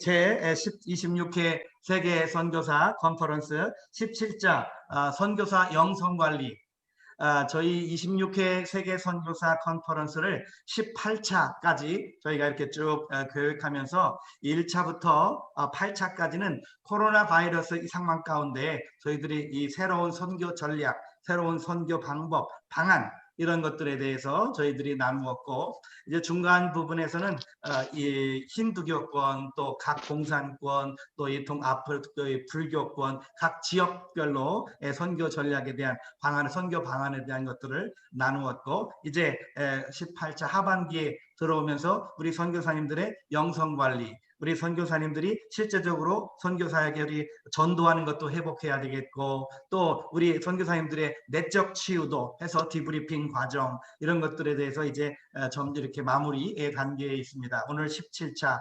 제 26회 세계 선교사 컨퍼런스 17자 선교사 영성관리, 저희 26회 세계 선교사 컨퍼런스를 18차까지 저희가 이렇게 쭉 교육하면서 1차부터 8차까지는 코로나 바이러스 이 상황 가운데 저희들이 이 새로운 선교 전략, 새로운 선교 방법, 방안 이런 것들에 대해서 저희들이 나누었고, 이제 중간 부분에서는 이 힌두교권, 또 각 공산권, 또 이 불교권, 각 지역별로 선교 전략에 대한 방안, 선교 방안에 대한 것들을 나누었고, 이제 18차 하반기에 들어오면서 우리 선교사님들의 영성 관리, 우리 선교사님들이 실제적으로 선교사에게 전도하는 것도 회복해야 되겠고, 또 우리 선교사님들의 내적 치유도 해서 디브리핑 과정 이런 것들에 대해서 이제 좀 이렇게 마무리의 단계에 있습니다. 오늘 17차,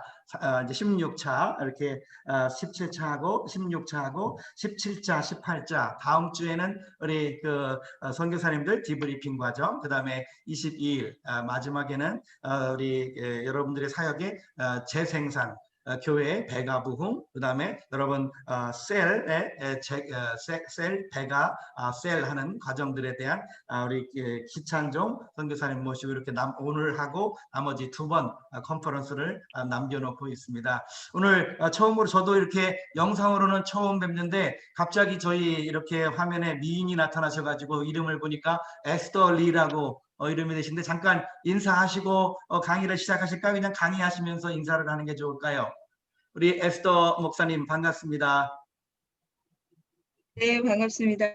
이제 16차 이렇게 17차하고 16차하고 17차, 18차 다음 주에는 우리 선교사님들 디브리핑 과정, 그 다음에 22일 마지막에는 우리 여러분들의 사역의 재생산, 교회의 배가 부흥, 그 다음에 여러분 셀 배가 셀 하는 과정들에 대한 우리 기찬종 선교사님 모시고 이렇게 오늘 하고 나머지 두 번 컨퍼런스를 남겨놓고 있습니다. 오늘 처음으로 저도 이렇게 영상으로는 처음 뵙는데 갑자기 저희 이렇게 화면에 미인이 나타나셔가지고 이름을 보니까 에스더 리라고 이름이 되신데, 잠깐 인사하시고 강의를 시작하실까요? 그냥 강의하시면서 인사를 하는 게 좋을까요? 우리 에스더 목사님 반갑습니다. 네, 반갑습니다.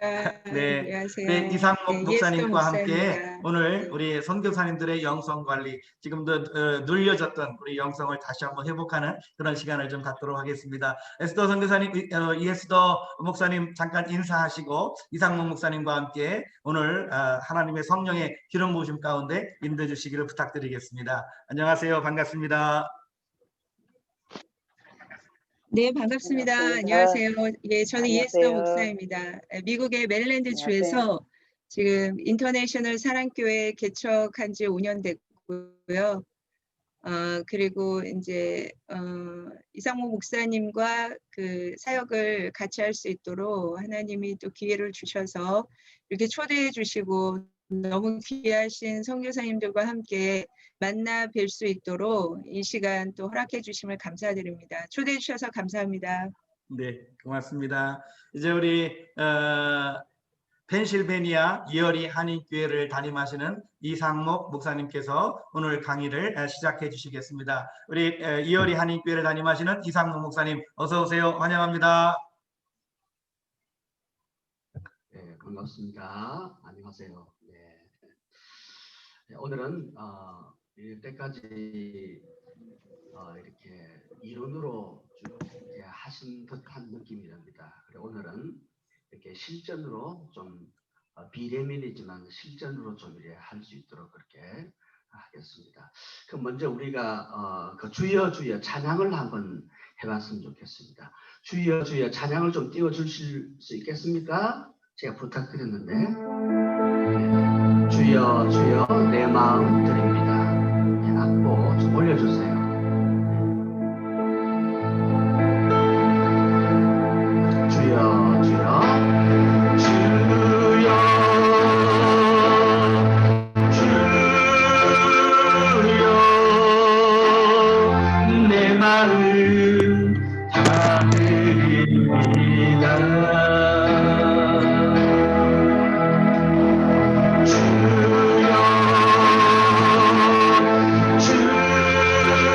네, 안녕하세요. 네, 이상목 목사님과 함께 오늘 네. 우리 선교사님들의 영성 관리, 지금도 눌려졌던 우리 영성을 다시 한번 회복하는 그런 시간을 좀 갖도록 하겠습니다. 에스더 선교사님, 에스더 목사님 잠깐 인사하시고 이상목 목사님과 함께 오늘 하나님의 성령의 기름 부으심 가운데 인도해 주시기를 부탁드리겠습니다. 안녕하세요. 반갑습니다. 네, 반갑습니다. 안녕하세요. 예, 저는 이에스더 목사입니다. 미국의 메릴랜드 주에서 지금 인터내셔널 사랑교회 개척한 지 5년 됐고요. 그리고 이제 이상목 목사님과 그 사역을 같이 할 수 있도록 하나님이 또 기회를 주셔서 이렇게 초대해 주시고 너무 귀하신 선교사님들과 함께 만나 뵐 수 있도록 이 시간 또 허락해 주심을 감사드립니다. 초대해 주셔서 감사합니다. 네, 고맙습니다. 이제 우리 펜실베니아 이어리 한인교회를 담임하시는 이상목 목사님께서 오늘 강의를 시작해 주시겠습니다. 우리 이어리 한인교회를 담임하시는 이상목 목사님, 어서 오세요. 환영합니다. 네, 반갑습니다. 안녕하세요. 네, 오늘은 이때까지 이렇게 이론으로 쭉 이렇게 하신 듯한 느낌이랍니다. 그래, 오늘은 이렇게 실전으로 좀 비대면이지만 실전으로 좀 이렇게 할 수 있도록 그렇게 하겠습니다. 그럼 먼저 우리가 그 주여 주여 찬양을 한번 해봤으면 좋겠습니다. 주여 주여 찬양을 좀 띄워주실 수 있겠습니까? 제가 부탁드렸는데, 네. 주여 주여 내 마음 드립니다. 이렇게 안고 좀 올려주세요. 주여 주여 주여 주여 내 마음 다 드립니다. 주여 주여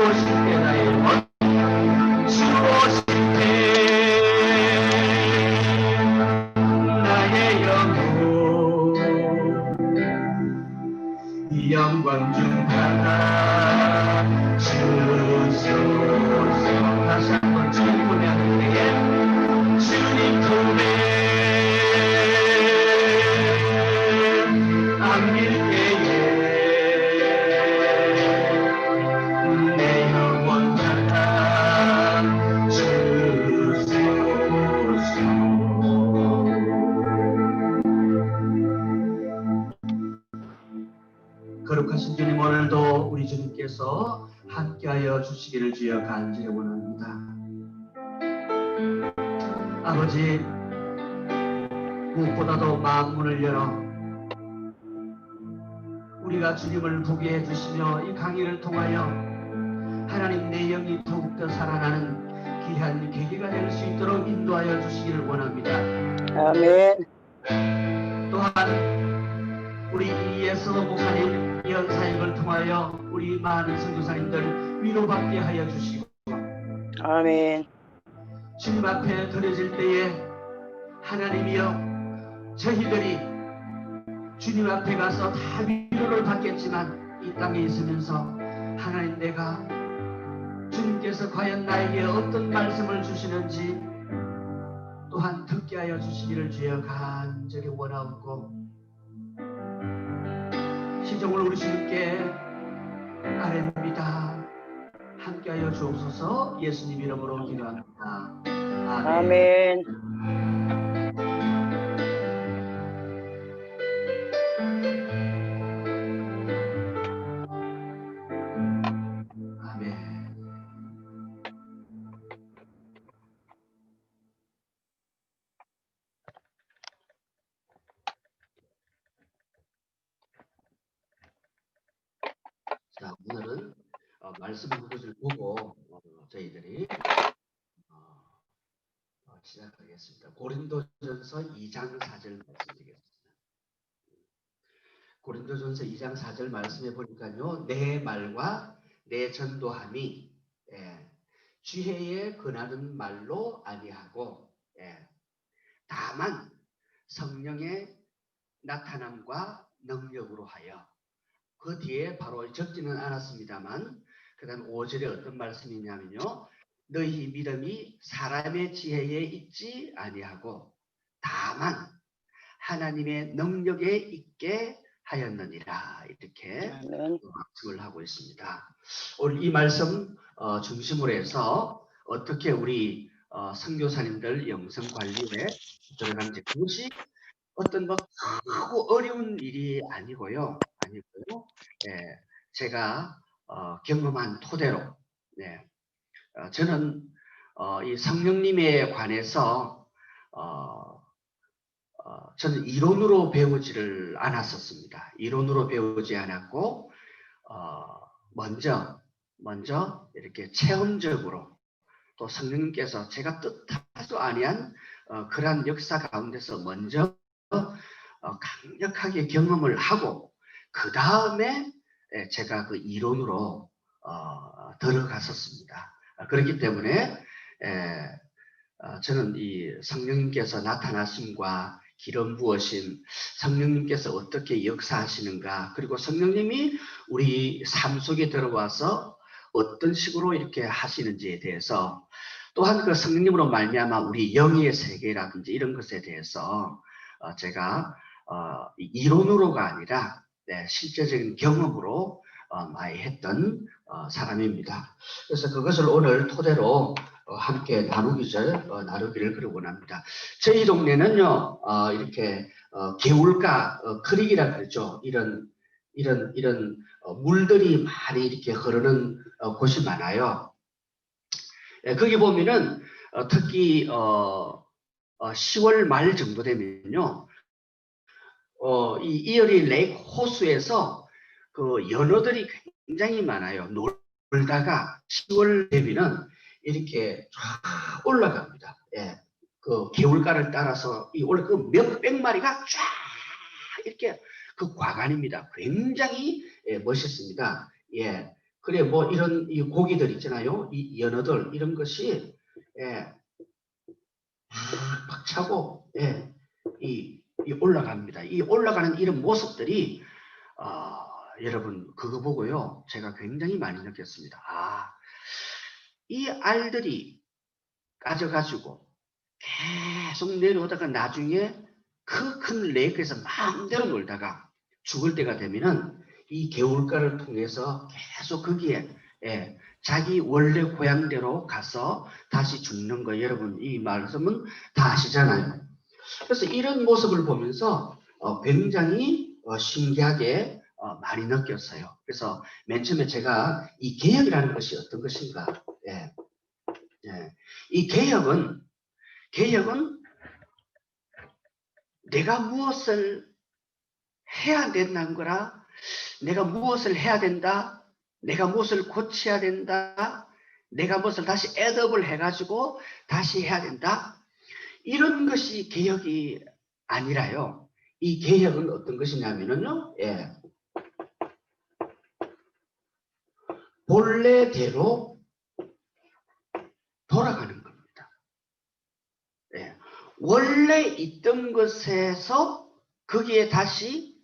오실 때 나의 영혼 주 오실 때 나의 영혼 영광 중 하나 주소서. 다시 한번 주님 품에 앉을 때에 주님 품에 안길 때에 내 영혼 하나 주소서. 거룩하신 주님, 오늘도 우리 주님께서 함께하여 주시기를 주여 간절히 원합니다. 아버지, 무엇보다도 마음문을 열어 우리가 주님을 보게 해주시며 이 강의를 통하여 하나님 내 영이 더욱더 살아나는 귀한 계기가 될 수 있도록 인도하여 주시기를 원합니다. 아멘. 또한 우리 이예서 목사님 연사역을 통하여 우리 많은 선교사님들 위로받게 하여 주시고 아멘. 주님 앞에 드려질 때에 하나님이여 저희들이 주님 앞에 가서 다 위로를 받겠지만 이 땅에 있으면서 하나님 내가 주님께서 과연 나에게 어떤 말씀을 주시는지 또한 듣게 하여 주시기를 주여 간절히 원하옵고 시종을 우리 주님께 아뢰옵니다. 함께하여 주옵소서. 예수님 이름으로 기도합니다. 아멘. 아멘. 아멘. 자, 오늘은 말씀 그것을 보고 저희들이 시작하겠습니다. 고린도전서 2장 4절 말씀드리겠습니다. 고린도전서 2장 4절 말씀해 보니까요, 내 말과 내 전도함이 지혜에 근하는 말로 아니하고 다만 성령의 나타남과 능력으로 하여, 그 뒤에 바로 적지는 않았습니다만 그 다음 5절에 어떤 말씀이냐면요, 너희 믿음이 사람의 지혜에 있지 아니하고 다만 하나님의 능력에 있게 하였느니라, 이렇게 말씀을 하고 있습니다. 오늘 이 말씀 중심으로 해서 어떻게 우리 선교사님들 영성 관리에 들어가는지, 그것이 어떤 뭐 크고 어려운 일이 아니고요. 제가 경험한 토대로 저는 이 성령님에 관해서 저는 이론으로 배우지를 않았었습니다. 이론으로 배우지 않았고 먼저 이렇게 체험적으로 또 성령님께서 제가 뜻하지도 아니한 그러한 역사 가운데서 먼저 강력하게 경험을 하고 그 다음에 제가 그 이론으로 들어갔었습니다. 그렇기 때문에 저는 이 성령님께서 나타나심과 기름 부으심, 성령님께서 어떻게 역사하시는가, 그리고 성령님이 우리 삶 속에 들어와서 어떤 식으로 이렇게 하시는지에 대해서, 또한 그 성령님으로 말미암아 우리 영의 세계라든지 이런 것에 대해서 제가 이론으로가 아니라 실제적인 경험으로 많이 했던 사람입니다. 그래서 그것을 오늘 토대로 함께 나누기를 그리 원합니다. 저희 동네는요, 이렇게 개울가, 크릭이라 그러죠. 이런 물들이 많이 이렇게 흐르는 곳이 많아요. 거기 보면은 특히 10월 말 정도 되면요, 이 이어리 레이크 호수에서 그 연어들이 굉장히 많아요. 놀다가 10월 되면은 이렇게 쫙 올라갑니다. 그 개울가를 따라서 그 몇백 마리가 쫙 이렇게 그 과관입니다. 굉장히 멋있습니다. 그래 뭐 이런 이 고기들 있잖아요. 이 연어들 이런 것이 팍팍 차고 이 올라갑니다. 이 올라가는 이런 모습들이 여러분 그거 보고요. 제가 굉장히 많이 느꼈습니다. 이 알들이 까져가지고 계속 내려오다가 나중에 그 큰 레이크에서 마음대로 놀다가 죽을 때가 되면은 이 개울가를 통해서 계속 거기에 자기 원래 고향대로 가서 다시 죽는 거 여러분 이 말씀은 다 아시잖아요. 그래서 이런 모습을 보면서 굉장히 신기하게 많이 느꼈어요. 그래서 맨 처음에 제가 이 개혁이라는 것이 어떤 것인가 이 개혁은 내가 무엇을 해야 된다는 거라 내가 무엇을 해야 된다 내가 무엇을 고쳐야 된다 내가 무엇을 다시 애드업을 해가지고 다시 해야 된다 이런 것이 개혁이 아니라요. 이 개혁은 어떤 것이냐면요. 본래대로 돌아가는 겁니다. 원래 있던 것에서 거기에 다시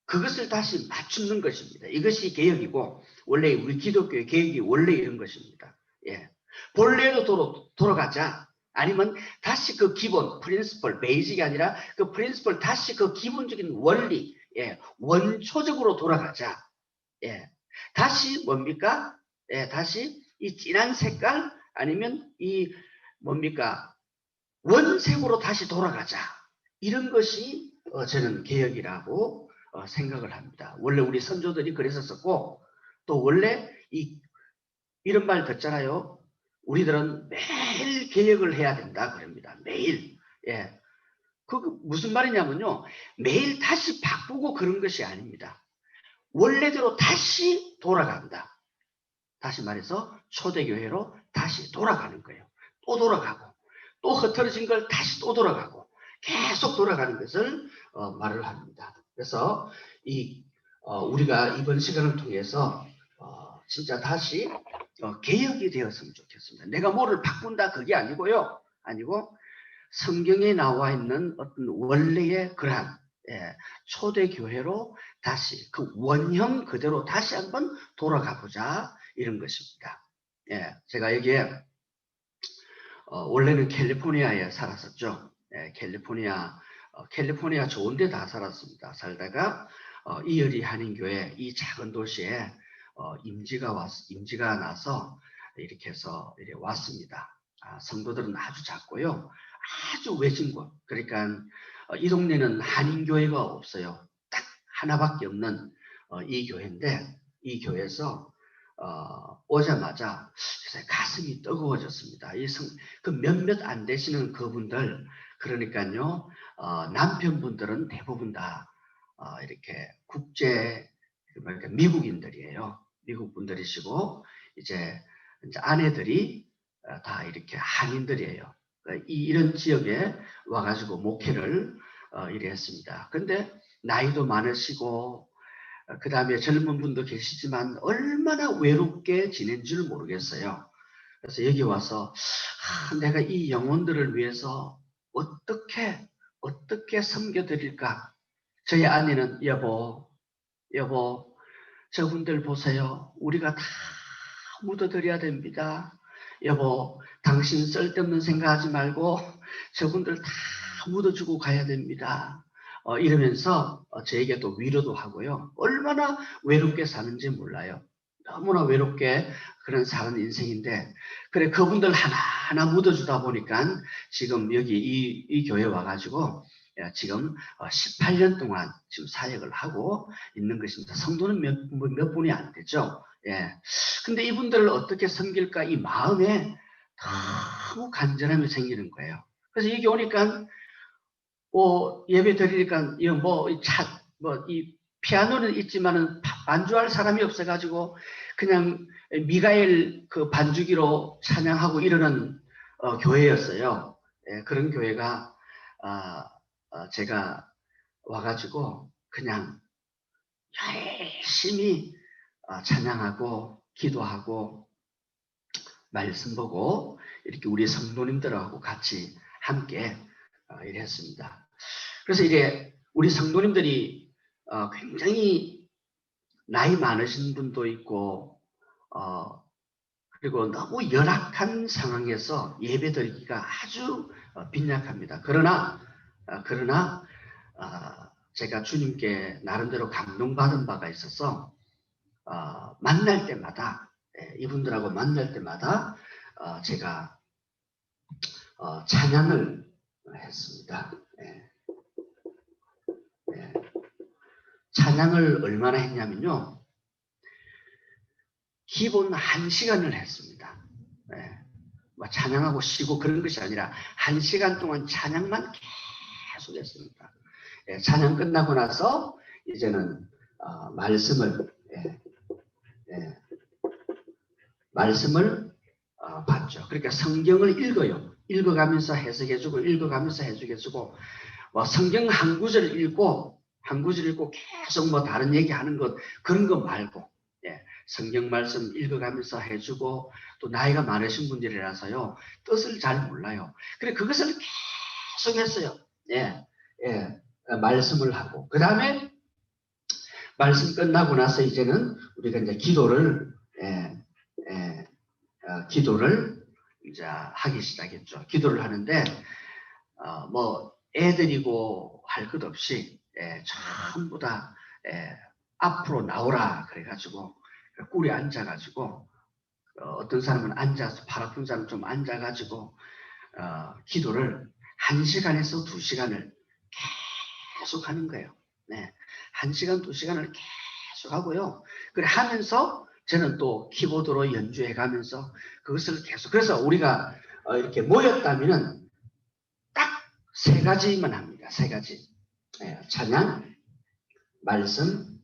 그것을 다시 맞추는 것입니다. 이것이 개혁이고 원래 우리 기독교의 개혁이 원래 이런 것입니다. 본래로 돌아가자. 아니면 다시 그 기본, 프린시플, 베이직이 아니라 그 프린시플 다시 그 기본적인 원리, 원초적으로 돌아가자. 다시 뭡니까? 다시 이 진한 색깔 아니면 이 뭡니까? 원색으로 다시 돌아가자. 이런 것이 저는 개혁이라고 생각을 합니다. 원래 우리 선조들이 그랬었고 또 원래 이런 말 듣잖아요. 우리들은 매일 개혁을 해야 된다 그럽니다. 매일. 그 무슨 말이냐면요. 매일 다시 바꾸고 그런 것이 아닙니다. 원래대로 다시 돌아간다. 다시 말해서 초대교회로 다시 돌아가는 거예요. 또 돌아가고 또 흐트러진 걸 다시 또 돌아가고 계속 돌아가는 것을 말을 합니다. 그래서 우리가 이번 시간을 통해서 진짜 다시 개혁이 되었으면 좋겠습니다. 내가 뭐를 바꾼다 그게 아니고요. 아니고 성경에 나와 있는 어떤 원래의 그러한 초대교회로 다시 그 원형 그대로 다시 한번 돌아가 보자 이런 것입니다. 제가 여기에 원래는 캘리포니아에 살았었죠. 캘리포니아 좋은 데 다 살았습니다. 살다가 이어리 한인교회 이 작은 도시에 임지가 나서 이렇게 해서 이렇게 왔습니다. 성도들은 아주 작고요. 아주 외진 곳. 그러니까 이 동네는 한인교회가 없어요. 딱 하나밖에 없는 이 교회인데 이 교회에서 오자마자 가슴이 뜨거워졌습니다. 그 몇몇 안 되시는 그분들 그러니까요 남편분들은 대부분 다 이렇게 미국인들이에요. 미국 분들이시고 이제 아내들이 다 이렇게 한인들이에요. 이런 지역에 와가지고 목회를 이래 했습니다. 근데 나이도 많으시고 그 다음에 젊은 분도 계시지만 얼마나 외롭게 지낸 줄 모르겠어요. 그래서 여기 와서 내가 이 영혼들을 위해서 어떻게 섬겨드릴까. 저희 아내는 여보 저분들 보세요. 우리가 다 묻어드려야 됩니다. 여보 당신 쓸데없는 생각하지 말고 저분들 다 묻어주고 가야 됩니다. 이러면서 저에게 또 위로도 하고요. 얼마나 외롭게 사는지 몰라요. 너무나 외롭게 그런 사는 인생인데 그래 그분들 하나하나 묻어주다 보니까 지금 여기 이 교회 와가지고 지금 18년 동안 지금 사역을 하고 있는 것입니다. 성도는 몇 분이 안 되죠. 근데 이분들을 어떻게 섬길까 이 마음에 너무 간절함이 생기는 거예요. 그래서 여기 오니까 예배 드리니까 이 피아노는 있지만은 반주할 사람이 없어가지고 그냥 미가엘 그 반주기로 찬양하고 이러는 교회였어요. 그런 교회가 제가 와가지고 그냥 열심히 찬양하고 기도하고 말씀 보고 이렇게 우리 성도님들하고 같이 함께 일했습니다. 그래서 이래 우리 성도님들이 굉장히 나이 많으신 분도 있고 그리고 너무 열악한 상황에서 예배드리기가 아주 빈약합니다. 그러나 제가 주님께 나름대로 감동받은 바가 있어서 만날 때마다 이분들하고 만날 때마다 제가 찬양을 했습니다. 찬양을 얼마나 했냐면요. 기본 1시간을 했습니다. 뭐 찬양하고 쉬고 그런 것이 아니라 1시간 동안 찬양만 계속 했습니다. 찬양 끝나고 나서 이제는 말씀을 봤죠. 그러니까 성경을 읽어요. 읽어가면서 해석해주고 읽어가면서 해석해주고 뭐 성경 한 구절 읽고 계속 뭐 다른 얘기하는 것 그런 거 말고 성경 말씀 읽어가면서 해주고 또 나이가 많으신 분들이라서요 뜻을 잘 몰라요. 그래 그것을 계속 했어요. 말씀을 하고 그 다음에 말씀 끝나고 나서 이제는 우리가 이제 기도를 이제 하기 시작했죠. 기도를 하는데 뭐 애들이고 할 것 없이 전부 다 앞으로 나오라 그래가지고 꿀에 앉아가지고 어떤 사람은 앉아서 팔 아픈 사람 좀 앉아가지고 기도를 1시간에서 2시간을 계속 하는 거예요. 1시간 2시간을 계속 하고요. 그래 하면서 저는 또 키보드로 연주해 가면서 그것을 계속 그래서 우리가 이렇게 모였다면은 딱 3가지만 합니다. 3가지. 찬양, 말씀,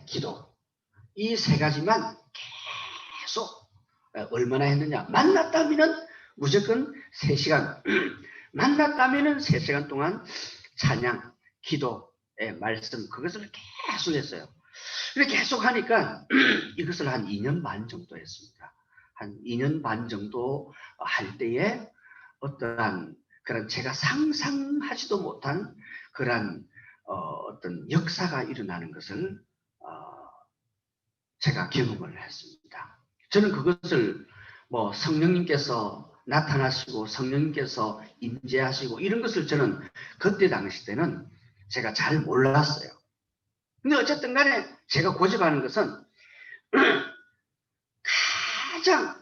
기도. 이 3가지만 계속 얼마나 했느냐. 만났다면은 무조건 3시간. 만났다면은 3시간 동안 찬양, 기도, 말씀 그것을 계속 했어요. 이렇게 계속 하니까 이것을 한 2년 반 정도 했습니다. 한 2년 반 정도 할 때에 어떠한 그런 제가 상상하지도 못한 그런 어떤 역사가 일어나는 것을 제가 경험을 했습니다. 저는 그것을 뭐 성령님께서 나타나시고 성령님께서 임재하시고 이런 것을 저는 그때 당시 때는 제가 잘 몰랐어요. 근데 어쨌든 간에 제가 고집하는 것은 가장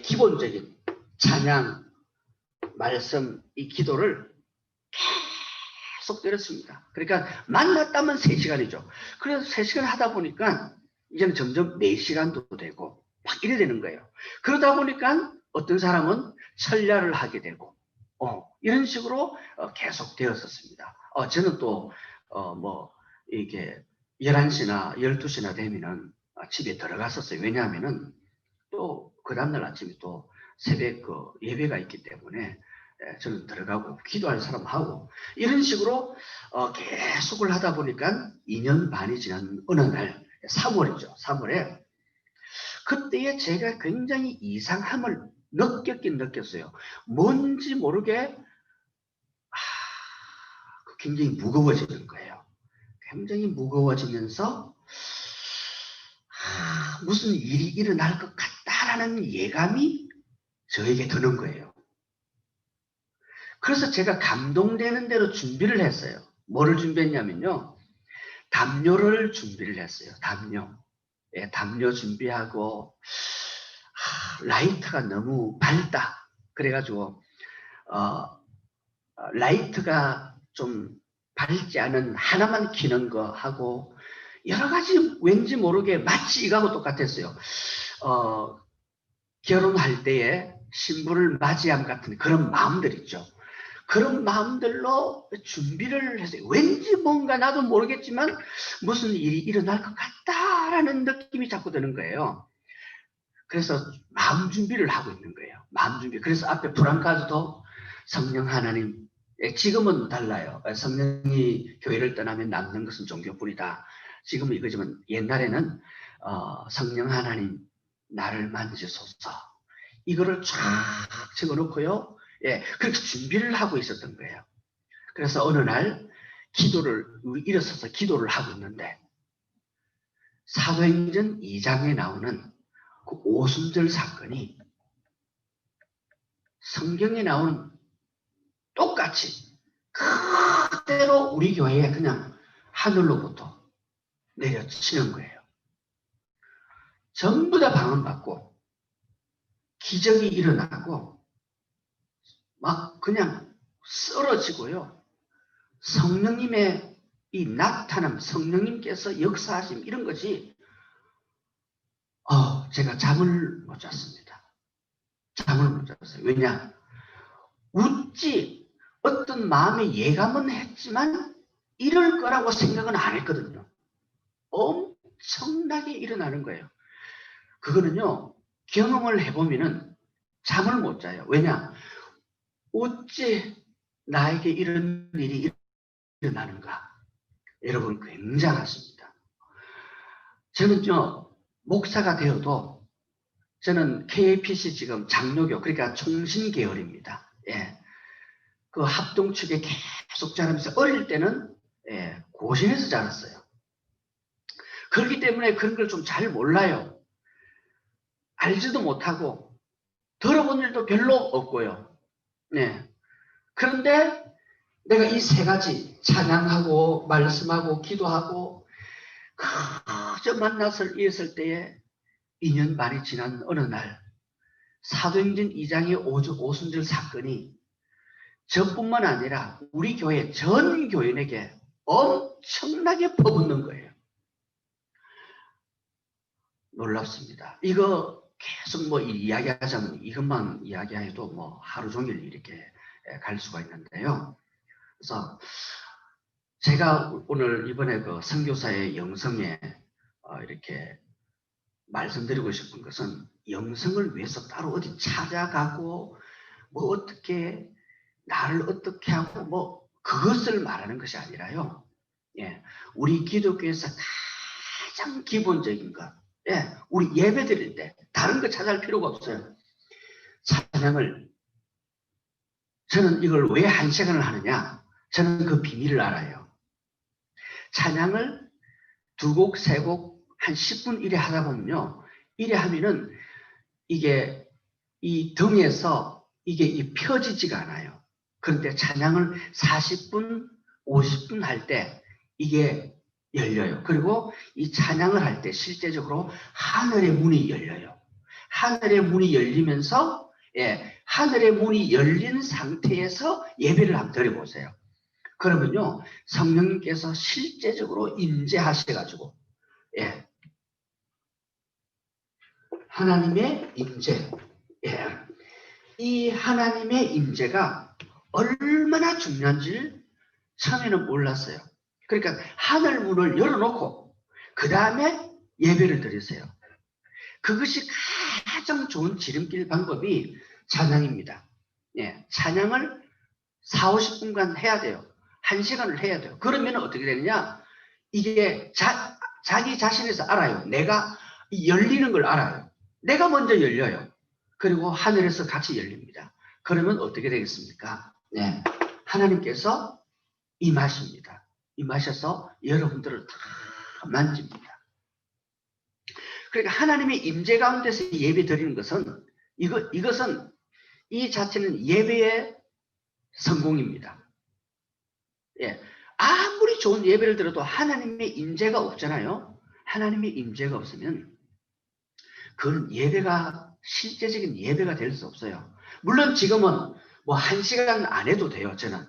기본적인 찬양, 말씀, 이 기도를 계속 드렸습니다. 그러니까 만났다면 3시간이죠. 그래서 3시간 하다 보니까 이제는 점점 4시간도 되고 막 이래 되는 거예요. 그러다 보니까 어떤 사람은 철야를 하게 되고 이런 식으로 계속 되었었습니다. 저는 또 뭐 이렇게 11시나 12시나 되면은 집에 들어갔었어요. 왜냐하면은 또 그 다음날 아침에 또 새벽 그 예배가 있기 때문에 저는 들어가고 기도할 사람 하고 이런 식으로 계속을 하다 보니까 2년 반이 지난 어느 날 3월이죠. 3월에 그때에 제가 굉장히 이상함을 느꼈어요. 뭔지 모르게 굉장히 무거워지는 거예요. 굉장히 무거워지면서 무슨 일이 일어날 것 같다라는 예감이 저에게 드는 거예요. 그래서 제가 감동되는 대로 준비를 했어요. 뭐를 준비했냐면요. 담요를 준비를 했어요. 담요 준비하고 라이트가 너무 밝다. 그래가지고 라이트가 좀 밝지 않은 하나만 켜는 거 하고 여러 가지 왠지 모르게 마치 이거하고 똑같았어요. 결혼할 때에 신부를 맞이함 같은 그런 마음들 있죠. 그런 마음들로 준비를 했어요. 왠지 뭔가 나도 모르겠지만 무슨 일이 일어날 것 같다라는 느낌이 자꾸 드는 거예요. 그래서 마음 준비를 하고 있는 거예요. 마음 준비. 그래서 앞에 프랑카드도 성령 하나님. 지금은 달라요. 성령이 교회를 떠나면 남는 것은 종교뿐이다. 지금은 이거지만 옛날에는 성령 하나님 나를 만지소서. 이거를 쫙 적어놓고요. 예, 그렇게 준비를 하고 있었던 거예요. 그래서 어느 날 기도를 일어서서 기도를 하고 있는데 사도행전 2장에 나오는 그 오순절 사건이 성경에 나오는 똑같이 그대로 우리 교회에 그냥 하늘로부터 내려치는 거예요. 전부 다 방언받고 기적이 일어나고 막 그냥 쓰러지고요. 성령님의 이 나타남, 성령님께서 역사하심 이런 것이 제가 잠을 못 잤습니다. 잠을 못 잤어요. 왜냐? 웃지 어떤 마음의 예감은 했지만 이럴 거라고 생각은 안 했거든요. 엄청나게 일어나는 거예요. 그거는요, 경험을 해보면은 잠을 못 자요. 왜냐? 어찌 나에게 이런 일이 일어나는가? 여러분, 굉장하십니다. 저는요, 목사가 되어도 저는 KAPC 지금 장로교, 그러니까 총신계열입니다. 예. 그 합동축에 계속 자라면서 어릴 때는 고신에서 자랐어요. 그렇기 때문에 그런 걸 좀 잘 몰라요. 알지도 못하고 들어본 일도 별로 없고요. 네. 그런데 내가 이 세 가지 찬양하고 말씀하고 기도하고 그저 만나서 있을 때에 2년 반이 지난 어느 날 사도행전 2장의 오순절 사건이 저뿐만 아니라 우리 교회 전 교인에게 엄청나게 퍼붓는 거예요. 놀랍습니다. 이거 계속 뭐 이야기하자면 이것만 이야기해도 뭐 하루 종일 이렇게 갈 수가 있는데요. 그래서 제가 오늘 이번에 그 선교사의 영성에 이렇게 말씀드리고 싶은 것은 영성을 위해서 따로 어디 찾아가고 뭐 어떻게 나를 어떻게 하고 뭐 그것을 말하는 것이 아니라요. 예, 우리 기독교에서 가장 기본적인 것, 예, 우리 예배 드릴 때 다른 거 찾아갈 필요가 없어요. 찬양을 저는 이걸 왜 1시간을 하느냐? 저는 그 비밀을 알아요. 찬양을 2곡, 3곡, 한 10분 이래 하다 보면요. 이래 하면은 이게 이 등에서 이게 펴지지가 않아요. 그런데 찬양을 40분, 50분 할 때 이게 열려요. 그리고 이 찬양을 할 때 실제적으로 하늘의 문이 열려요. 하늘의 문이 열리면서 하늘의 문이 열린 상태에서 예배를 한번 드려보세요. 그러면요, 성령님께서 실제적으로 임재하셔가지고, 하나님의 임재, 이 하나님의 임재가 얼마나 중요한지를 처음에는 몰랐어요. 그러니까 하늘 문을 열어놓고 그 다음에 예배를 드리세요. 그것이 가장 좋은 지름길 방법이 찬양입니다. 찬양을 4, 50분간 해야 돼요. 1시간을 해야 돼요. 그러면 어떻게 되느냐? 이게 자기 자신에서 알아요. 내가 열리는 걸 알아요. 내가 먼저 열려요. 그리고 하늘에서 같이 열립니다. 그러면 어떻게 되겠습니까? 하나님께서 임하십니다. 임하셔서 여러분들을 다 만집니다. 그러니까 하나님의 임재 가운데서 예배 드리는 것은 이것은 이 자체는 예배의 성공입니다. 아무리 좋은 예배를 들어도 하나님의 임재가 없잖아요. 하나님의 임재가 없으면 그건 예배가 실제적인 예배가 될 수 없어요. 물론 지금은 뭐 1시간 안 해도 돼요. 저는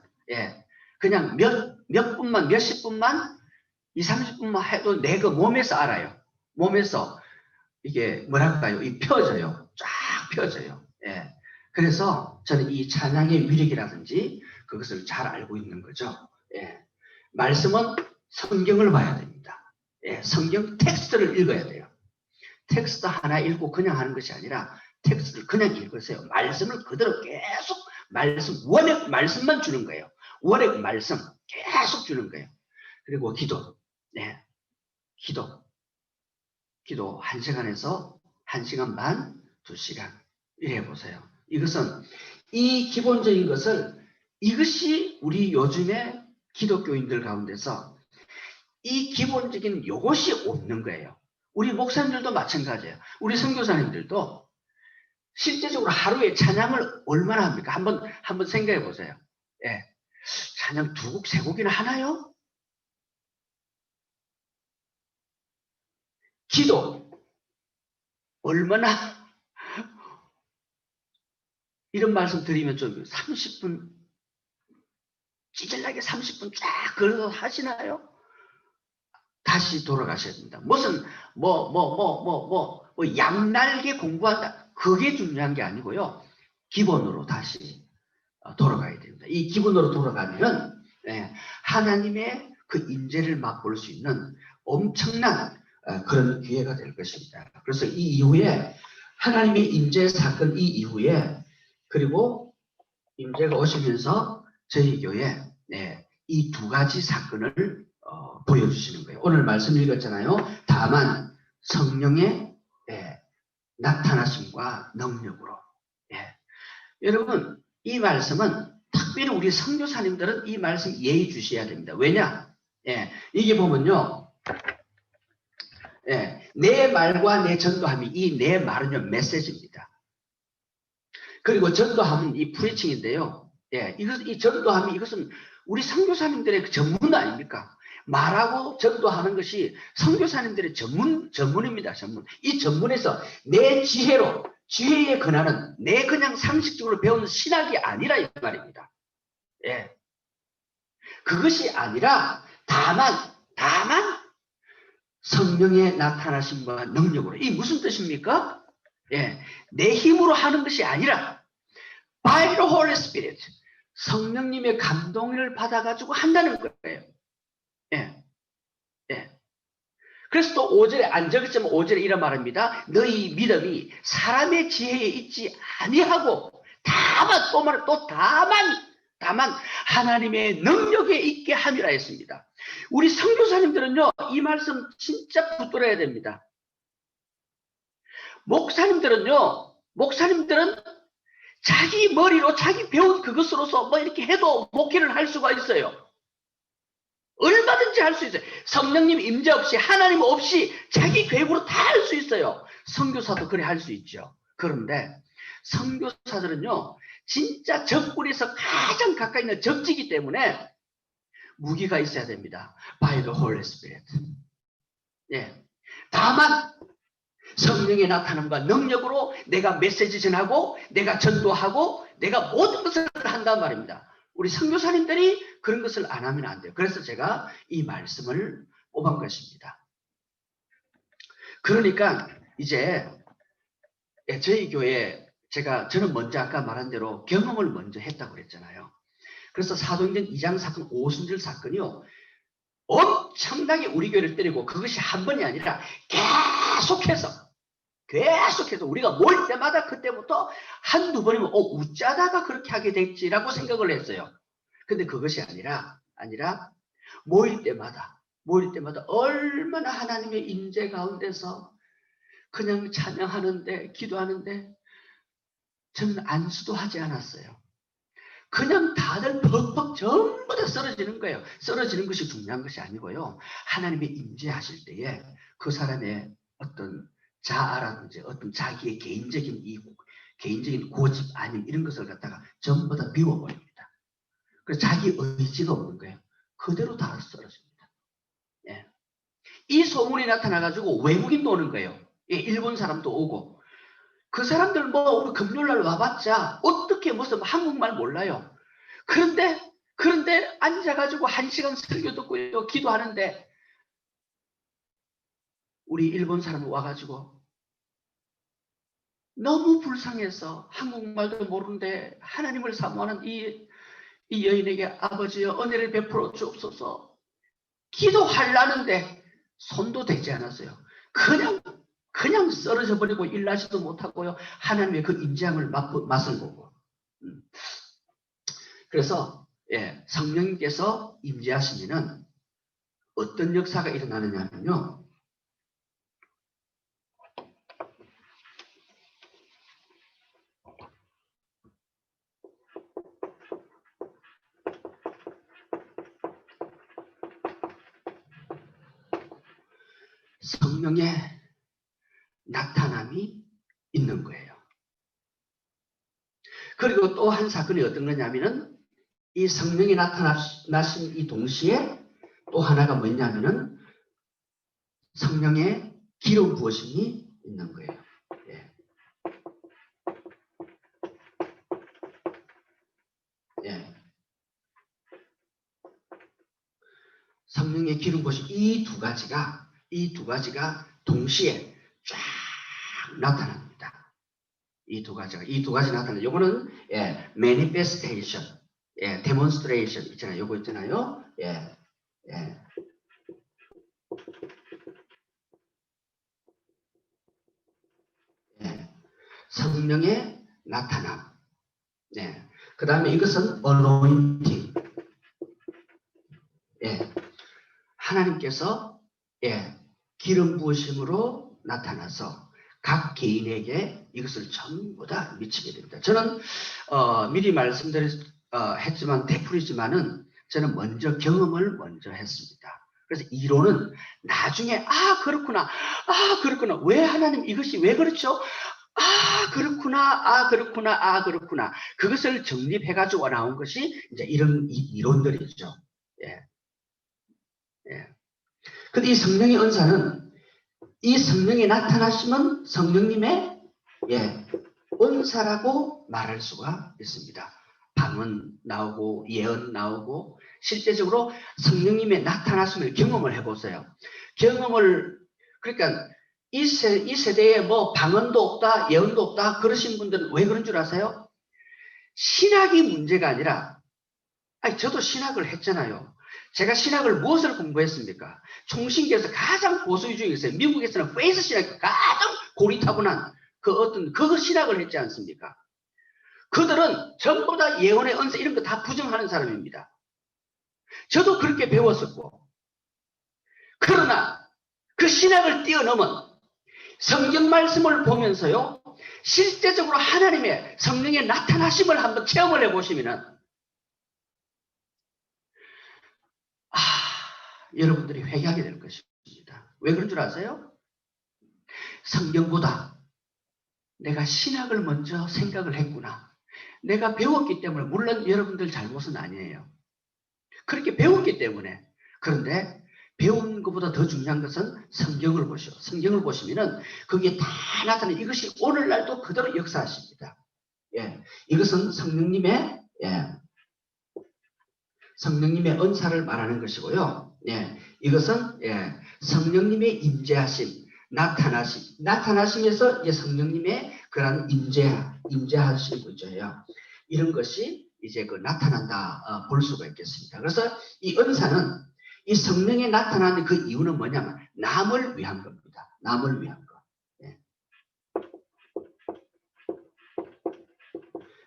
그냥 몇 분만 몇십 분만 20, 30분만 해도 내 그 몸에서 알아요. 몸에서 이게 뭐랄까요? 이 펴져요. 쫙 펴져요. 그래서 저는 이 찬양의 위력이라든지 그것을 잘 알고 있는 거죠. 말씀은 성경을 봐야 됩니다. 성경 텍스트를 읽어야 돼요. 텍스트 하나 읽고 그냥 하는 것이 아니라 텍스트를 그냥 읽으세요. 말씀을 그대로 계속 원액 말씀만 주는 거예요. 원액 말씀 계속 주는 거예요. 그리고 기도. 기도 1시간에서 1시간 반, 2시간 이래 보세요. 이것은 이 기본적인 것을 이것이 우리 요즘의 기독교인들 가운데서 이 기본적인 요것이 없는 거예요. 우리 목사님들도 마찬가지예요. 우리 선교사님들도 실제적으로 하루에 찬양을 얼마나 합니까? 한번 생각해 보세요. 예. 찬양 2곡, 3곡이나 하나요? 기도 얼마나 이런 말씀 드리면 좀 30분 찌질나게 30분 쫙 걸어서 하시나요? 다시 돌아가셔야 됩니다. 무슨 양날개 공부한다. 그게 중요한 게 아니고요. 기본으로 다시 돌아가야 됩니다. 이 기본으로 돌아가면 하나님의 그 임재를 맛볼 수 있는 엄청난 그런 기회가 될 것입니다. 그래서 이 이후에 하나님의 임재 사건 이 이후에 그리고 임재가 오시면서 저희 교회 이 2가지 사건을 보여주시는 거예요. 오늘 말씀 읽었잖아요. 다만 성령의 나타나심과 능력으로. 여러분 이 말씀은 특별히 우리 선교사님들은 이 말씀 예의주셔야 됩니다. 왜냐? 이게 보면요. 내 말과 내 전도함이 이 내 말은요 메시지입니다. 그리고 전도함은 이 프리칭인데요. 이 전도함이 이것은 우리 선교사님들의 전문 아닙니까? 말하고 전도하는 것이 선교사님들의 전문입니다. 전문. 이 전문에서 내 지혜에 근하는 내 그냥 상식적으로 배운 신학이 아니라 이 말입니다. 그것이 아니라 다만 성령의 나타나심과 능력으로. 이 무슨 뜻입니까? 내 힘으로 하는 것이 아니라 by the Holy Spirit 성령님의 감동을 받아가지고 한다는 거예요. 그래서 또 5절에 안 적었지만 5절에 이런 말합니다. 너희 믿음이 사람의 지혜에 있지 아니하고 다만 하나님의 능력에 있게 함이라 했습니다. 우리 선교사님들은요 이 말씀 진짜 붙들어야 됩니다. 목사님들은 자기 머리로 자기 배운 그것으로서 뭐 이렇게 해도 목회를 할 수가 있어요. 얼마든지 할 수 있어요. 성령님 임재 없이 하나님 없이 자기 계획으로 다 할 수 있어요. 선교사도 그래 할 수 있죠. 그런데 선교사들은요 진짜 적군에서 가장 가까이 있는 적지기 때문에 무기가 있어야 됩니다. By the Holy Spirit. 다만 성령의 나타남과 능력으로 내가 메시지 전하고 내가 전도하고 내가 모든 것을 한단 말입니다. 우리 선교사님들이 그런 것을 안 하면 안 돼요. 그래서 제가 이 말씀을 뽑은 것입니다. 그러니까 이제 저희 교회 저는 먼저 아까 말한 대로 경험을 먼저 했다고 그랬잖아요. 그래서 사도행전 2장 사건 오순절 사건이요 엄청나게 우리 교회를 때리고 그것이 한 번이 아니라 계속해서 우리가 모일 때마다 그때부터 한두 번이면 웃자다가 그렇게 하게 됐지라고 생각을 했어요. 근데 그것이 아니라 모일 때마다 얼마나 하나님의 임재 가운데서 그냥 찬양하는데 기도하는데 저는 안수도 하지 않았어요. 그냥 다들 벅벅 전부 다 쓰러지는 거예요. 쓰러지는 것이 중요한 것이 아니고요. 하나님의 임재하실 때에 그 사람의 어떤 자아라든지 어떤 자기의 개인적인 고집 아니면 이런 것을 갖다가 전부 다 비워버립니다. 그래서 자기 의지가 없는 거예요. 그대로 다 쓰러집니다. 이 소문이 나타나가지고 외국인도 오는 거예요. 일본 사람도 오고. 그 사람들 우리 금요일날 와봤자 어떻게 무슨 한국말 몰라요. 그런데 앉아가지고 1시간 설교 듣고 기도하는데 우리 일본 사람 와가지고 너무 불쌍해서 한국말도 모르는데 하나님을 사모하는 이 여인에게 아버지여 은혜를 베풀어 주옵소서 기도하려는데 손도 대지 않았어요. 그냥 쓰러져 버리고 일하지도 못하고요. 하나님의 그 임재함을 맛을 보고. 그래서 성령님께서 임재하시면은 어떤 역사가 일어나느냐면요. 성령의 나타남이 있는 거예요. 그리고 또 한 사건이 어떤 거냐면은 이 성령이 나타나신 이 동시에 또 하나가 뭐냐면은 성령의 기름 부으심이 있는 거예요. 예. 예. 성령의 기름 부으심 이 두 가지가 동시에 쫙 나타납니다. 이 두 가지 나타나요. 요거는 예, manifestation, 예, demonstration 있잖아요. 요거 있잖아요. 예, 예. 예. 성령의 나타남. 네. 그 다음에 이것은 anointing. 예. 하나님께서 예, 기름 부으심으로 나타나서 각 개인에게 이것을 전부 다 미치게 됩니다. 저는 미리 했지만 되풀이지만은 저는 먼저 경험을 먼저 했습니다. 그래서 이론은 나중에 그렇구나 왜 하나님 이것이 왜 그렇죠? 그렇구나 그것을 정립해 가지고 나온 것이 이제 이런 이론들이죠. 예. 예. 근데 이 성령의 은사는 이 성령이 나타나시면 성령님의 예, 은사라고 말할 수가 있습니다. 방언 나오고 예언 나오고 실제적으로 성령님의 나타나심을 경험을 해보세요. 그러니까 이 세대에 뭐 방언도 없다 예언도 없다 그러신 분들은 왜 그런 줄 아세요? 신학이 문제가 아니라 저도 신학을 했잖아요. 제가 신학을 무엇을 공부했습니까? 총신교에서 가장 보수 중에 있어요. 미국에서는 페이스 신학이 가장 고리타분한 그거 신학을 했지 않습니까? 그들은 전부 다 예언의 은사 이런 거 다 부정하는 사람입니다. 저도 그렇게 배웠었고. 그러나 그 신학을 뛰어넘은 성경 말씀을 보면서요. 실제적으로 하나님의 성령의 나타나심을 한번 체험을 해보시면은 여러분들이 회개하게 될 것입니다. 왜 그런 줄 아세요? 성경보다 내가 신학을 먼저 생각을 했구나. 내가 배웠기 때문에 물론 여러분들 잘못은 아니에요. 그렇게 배웠기 때문에. 그런데 배운 것보다 더 중요한 것은 성경을 보시오. 성경을 보시면은 거기에 다 나타나는 이것이 오늘날도 그대로 역사하십니다. 예, 이것은 성령님의 성령님의 은사를 말하는 것이고요. 예, 이것은 성령님의 임재하심, 나타나심에서 성령님의 그런 임재하심 거죠요. 이런 것이 이제 나타난다 볼 수가 있겠습니다. 그래서 이 은사는 이 성령에 나타나는 그 이유는 뭐냐면 남을 위한 겁니다. 남을 위한 것. 예.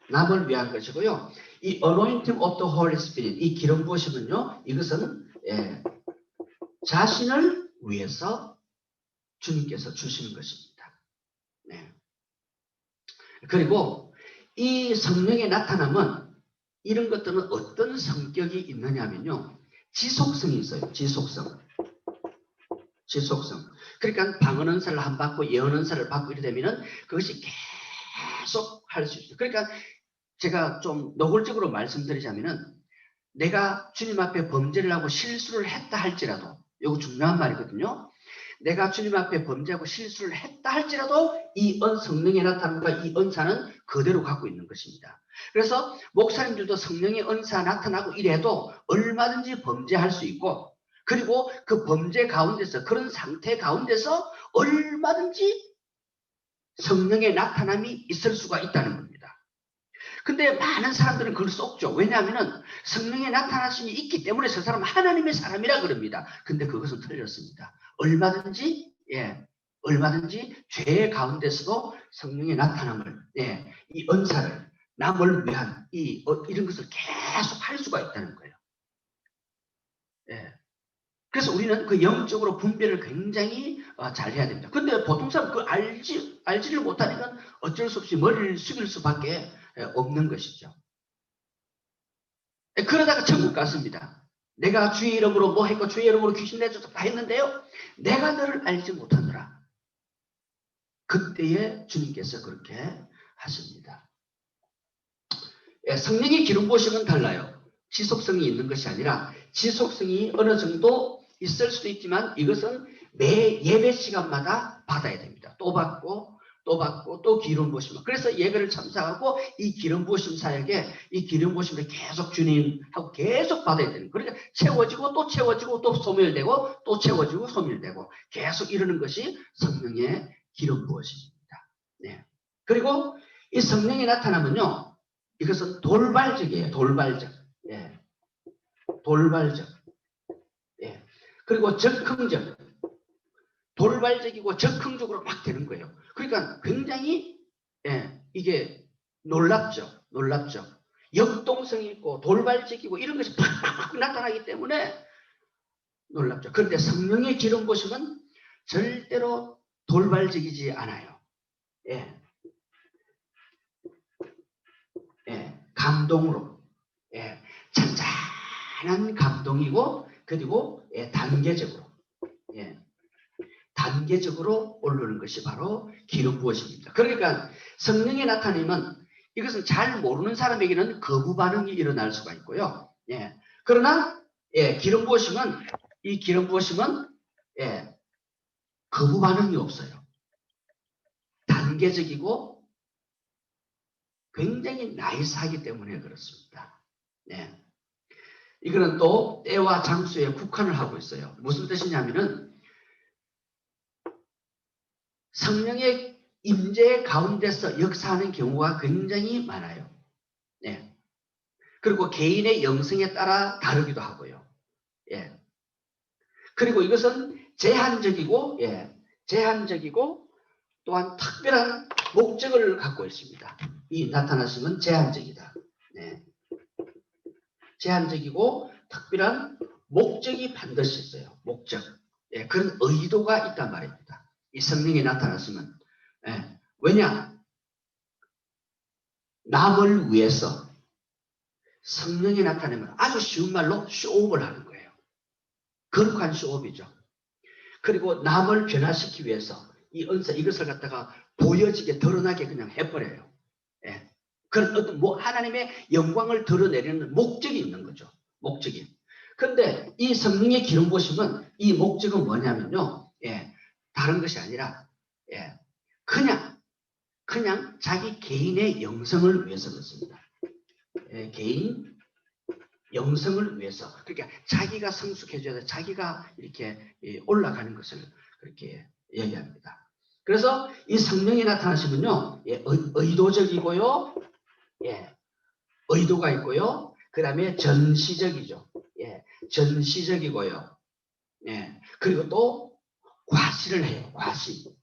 남을 위한 것이고요. 이 anointing of the Holy Spirit, 이 기름 부으심은요, 이것은 자신을 위해서 주님께서 주시는 것입니다. 네. 그리고 이 성령의 나타남은 이런 것들은 어떤 성격이 있느냐면요, 지속성이 있어요. 지속성. 그러니까 방언 은사를 안 받고 예언 은사를 받고 이래 되면은 그것이 계속 할 수 있어요. 그러니까 제가 좀 노골적으로 말씀드리자면은 내가 주님 앞에 범죄를 하고 실수를 했다 할지라도 이거 중요한 말이거든요. 내가 주님 앞에 범죄하고 실수를 했다 할지라도 이 성령의 나타남과 이 은사는 그대로 갖고 있는 것입니다. 그래서 목사님들도 성령의 은사 나타나고 이래도 얼마든지 범죄할 수 있고 그리고 그 범죄 가운데서 그런 상태 가운데서 얼마든지 성령의 나타남이 있을 수가 있다는 겁니다. 근데 많은 사람들은 그걸 속죠. 왜냐하면 성령의 나타나심이 있기 때문에 저 사람은 하나님의 사람이라 그럽니다. 근데 그것은 틀렸습니다. 얼마든지 죄 가운데서도 성령의 나타남을 이 은사를 남을 위한 이런 것을 계속 할 수가 있다는 거예요. 그래서 우리는 그 영적으로 분별을 굉장히 잘 해야 됩니다. 근데 보통 사람 그 알지를 못하니까 어쩔 수 없이 머리를 숙일 수밖에 없는 것이죠. 그러다가 천국 갔습니다. 내가 주의 이름으로 뭐 했고 주의 이름으로 귀신 내쫓아 다 했는데요. 내가 너를 알지 못하노라. 그때에 주님께서 그렇게 하십니다. 예, 성령의 기름 부으심은 달라요. 지속성이 있는 것이 아니라 지속성이 어느 정도 있을 수도 있지만 이것은 매 예배 시간마다 받아야 됩니다. 또 받고 또 받고 또 기름 부으심. 그래서 예배를 참석하고 이 기름 부으심 사역에 이 기름 부으심을 계속 주님하고 계속 받아야 되는. 그러니까 채워지고 또 채워지고 또 소멸되고 또 채워지고 소멸되고 계속 이러는 것이 성령의 기름 부으심입니다. 네. 그리고 이 성령이 나타나면요, 이것은 돌발적이에요. 돌발적. 예. 돌발적. 예. 그리고 적흥적. 돌발적이고 적흥적으로 막 되는 거예요. 그러니까 굉장히 이게 놀랍죠. 놀랍죠. 역동성이 있고 돌발적이고 이런 것이 팍팍팍 나타나기 때문에 놀랍죠. 그런데 성령의 기름 부으심은 절대로 돌발적이지 않아요. 예. 감동으로 잔잔한 감동이고 그리고 단계적으로 단계적으로 오르는 것이 바로 기름 부으심입니다. 그러니까 성령이 나타내면 이것은 잘 모르는 사람에게는 거부 반응이 일어날 수가 있고요. 그러나 기름 부으심은 이 기름 부으심은 거부 반응이 없어요. 단계적이고 굉장히 나이스하기 때문에 그렇습니다. 이거는 또 때와 장소에 국한을 하고 있어요. 무슨 뜻이냐면은 성령의 임재 가운데서 역사하는 경우가 굉장히 많아요. 그리고 개인의 영성에 따라 다르기도 하고요. 그리고 이것은 제한적이고 또한 특별한 목적을 갖고 있습니다. 이 나타나심은 제한적이다. 제한적이고 특별한 목적이 반드시 있어요. 목적. 그런 의도가 있단 말입니다. 이 성령이 나타났으면. 왜냐? 남을 위해서 성령이 나타내면 아주 쉬운 말로 쇼업을 하는 거예요. 거룩한 쇼업이죠. 그리고 남을 변화시키기 위해서 이 은사 이것을 갖다가 보여지게 드러나게 그냥 해버려요. 그런 어떤 하나님의 영광을 드러내려는 목적이 있는 거죠. 목적이. 그런데 이 성령의 기름 부으심은 이 목적은 뭐냐면요. 다른 것이 아니라 그냥 자기 개인의 영성을 위해서 그렇습니다. 개인 영성을 위해서. 그러니까 자기가 성숙해져야 돼. 자기가 이렇게 올라가는 것을 그렇게 얘기합니다. 그래서 이 성령이 나타나시면요. 의도적이고요. 의도가 있고요. 그 다음에 전시적이죠. 전시적이고요. 그리고 또 과시를 해요. 과시.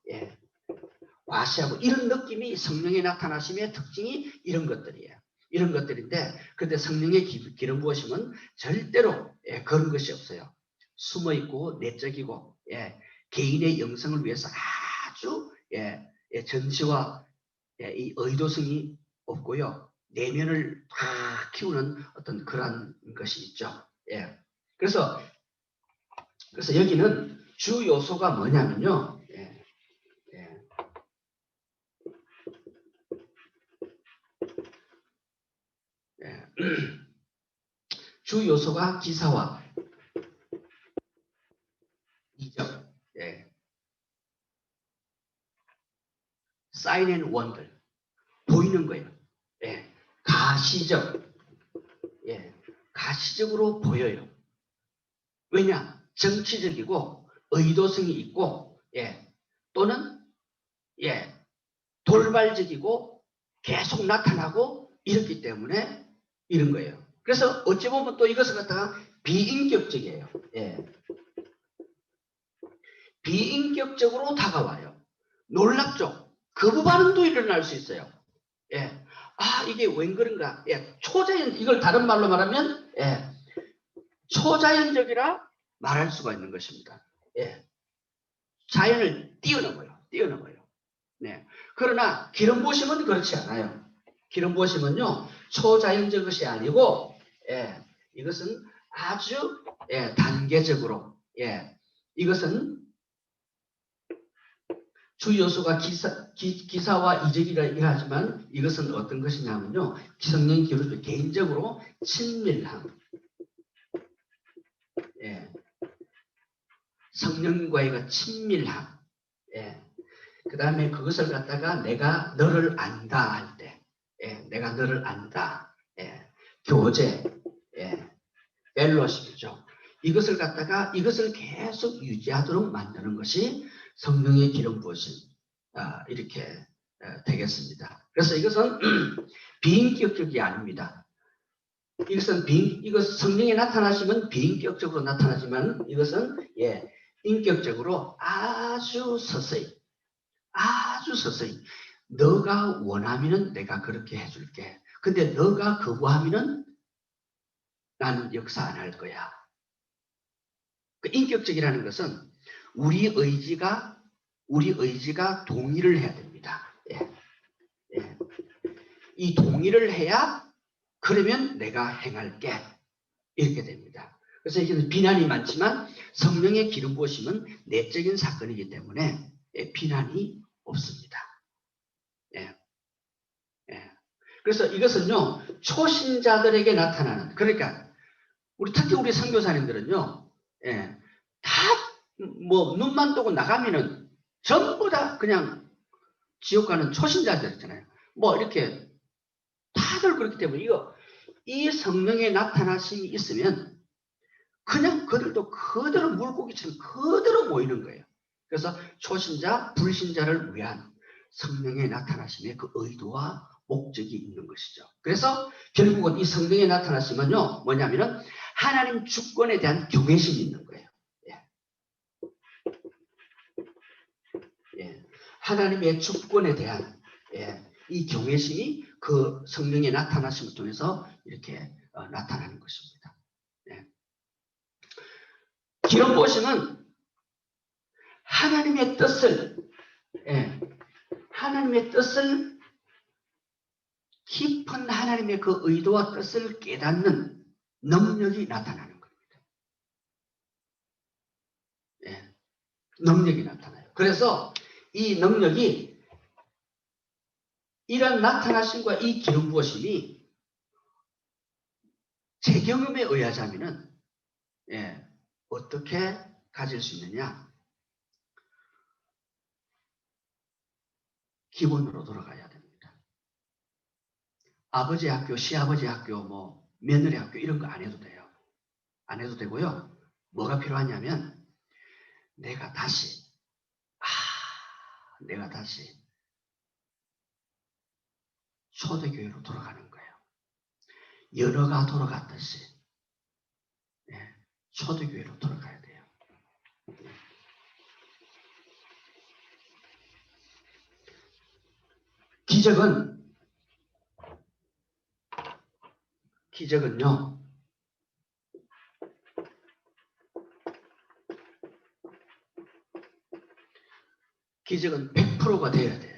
과시하고 이런 느낌이 성령의 나타나심의 특징이 이런 것들이에요. 이런 것들인데 근데 성령의 기름 부으심은 절대로 그런 것이 없어요. 숨어있고 내적이고 개인의 영성을 위해서 아주 전시와 이 의도성이 없고요. 내면을 다 키우는 어떤 그런 것이 있죠. 그래서 여기는 주 요소가 뭐냐면요. 주 요소가 기사와 이적, 사인 앤 원더 보이는 거예요. 가시적, 가시적으로 보여요. 왜냐? 정치적이고 의도성이 있고 또는 돌발적이고 계속 나타나고 이렇기 때문에 이런 거예요. 그래서 어찌 보면 또 이것을 갖다가 비인격적이에요. 비인격적으로 다가와요. 놀랍죠? 거부 반응도 일어날 수 있어요. 아 이게 웬 그런가? 초자연 이걸 다른 말로 말하면 초자연적이라 말할 수가 있는 것입니다. 자연을 뛰어넘어요. 그러나 기름 부으심은 그렇지 않아요. 기름 부으심은요 초자연적 것이 아니고 이것은 아주 단계적으로 이것은 주 요소가 기사와 이적이라 하지만 이것은 어떤 것이냐면요. 성령 기록을 개인적으로 친밀함, 성령과의 친밀함, 그 다음에 그것을 갖다가 내가 너를 안다 할 때, 내가 너를 안다, 교제, 펠로십이죠. 이것을 갖다가 이것을 계속 유지하도록 만드는 것이 성령의 기름 부으심 이렇게 되겠습니다. 그래서 이것은 비인격적이 아닙니다. 이것 성령이 나타나시면 비인격적으로 나타나지만 이것은 인격적으로 아주 서서히 너가 원하면은 내가 그렇게 해줄게. 근데 너가 거부하면은 나는 역사 안 할 거야. 그 인격적이라는 것은 우리 의지가 동의를 해야 됩니다. 이 동의를 해야 그러면 내가 행할게 이렇게 됩니다. 그래서 이게 비난이 많지만 성령의 기름 부으심은 내적인 사건이기 때문에 비난이 없습니다. 그래서 이것은요 초신자들에게 나타나는, 그러니까 특히 우리 선교사님들은요 다 뭐 눈만 뜨고 나가면은 전부 다 그냥 지옥 가는 초신자들 있잖아요. 뭐 이렇게 다들 그렇기 때문에 이 성령의 나타나심이 있으면 그냥 그들도 그대로 물고기처럼 그대로 모이는 거예요. 그래서 초신자, 불신자를 위한 성령의 나타나심의 그 의도와 목적이 있는 것이죠. 그래서 결국은 이 성령의 나타나심은요 뭐냐면은 하나님 주권에 대한 경외심이 있는 거예요. 하나님의 주권에 대한 이 경외심이 그 성령의 나타나심을 통해서 이렇게 나타나는 것입니다. 기름 부으심은 하나님의 뜻을 깊은 하나님의 그 의도와 뜻을 깨닫는 능력이 나타나는 겁니다. 능력이 나타나요. 그래서 이 능력이 이런 나타나심과 이 기름 부으심이 제 경험에 의하자면은 어떻게 가질 수 있느냐? 기본으로 돌아가야 됩니다. 아버지 학교, 시아버지 학교, 뭐 며느리 학교 이런 거 안 해도 돼요. 안 해도 되고요. 뭐가 필요하냐면 내가 다시 초대교회로 돌아가는 거예요. 연어가 돌아갔듯이 초대교회로 돌아가야 돼요. 기적은요 기적은 100%가 돼야 돼요.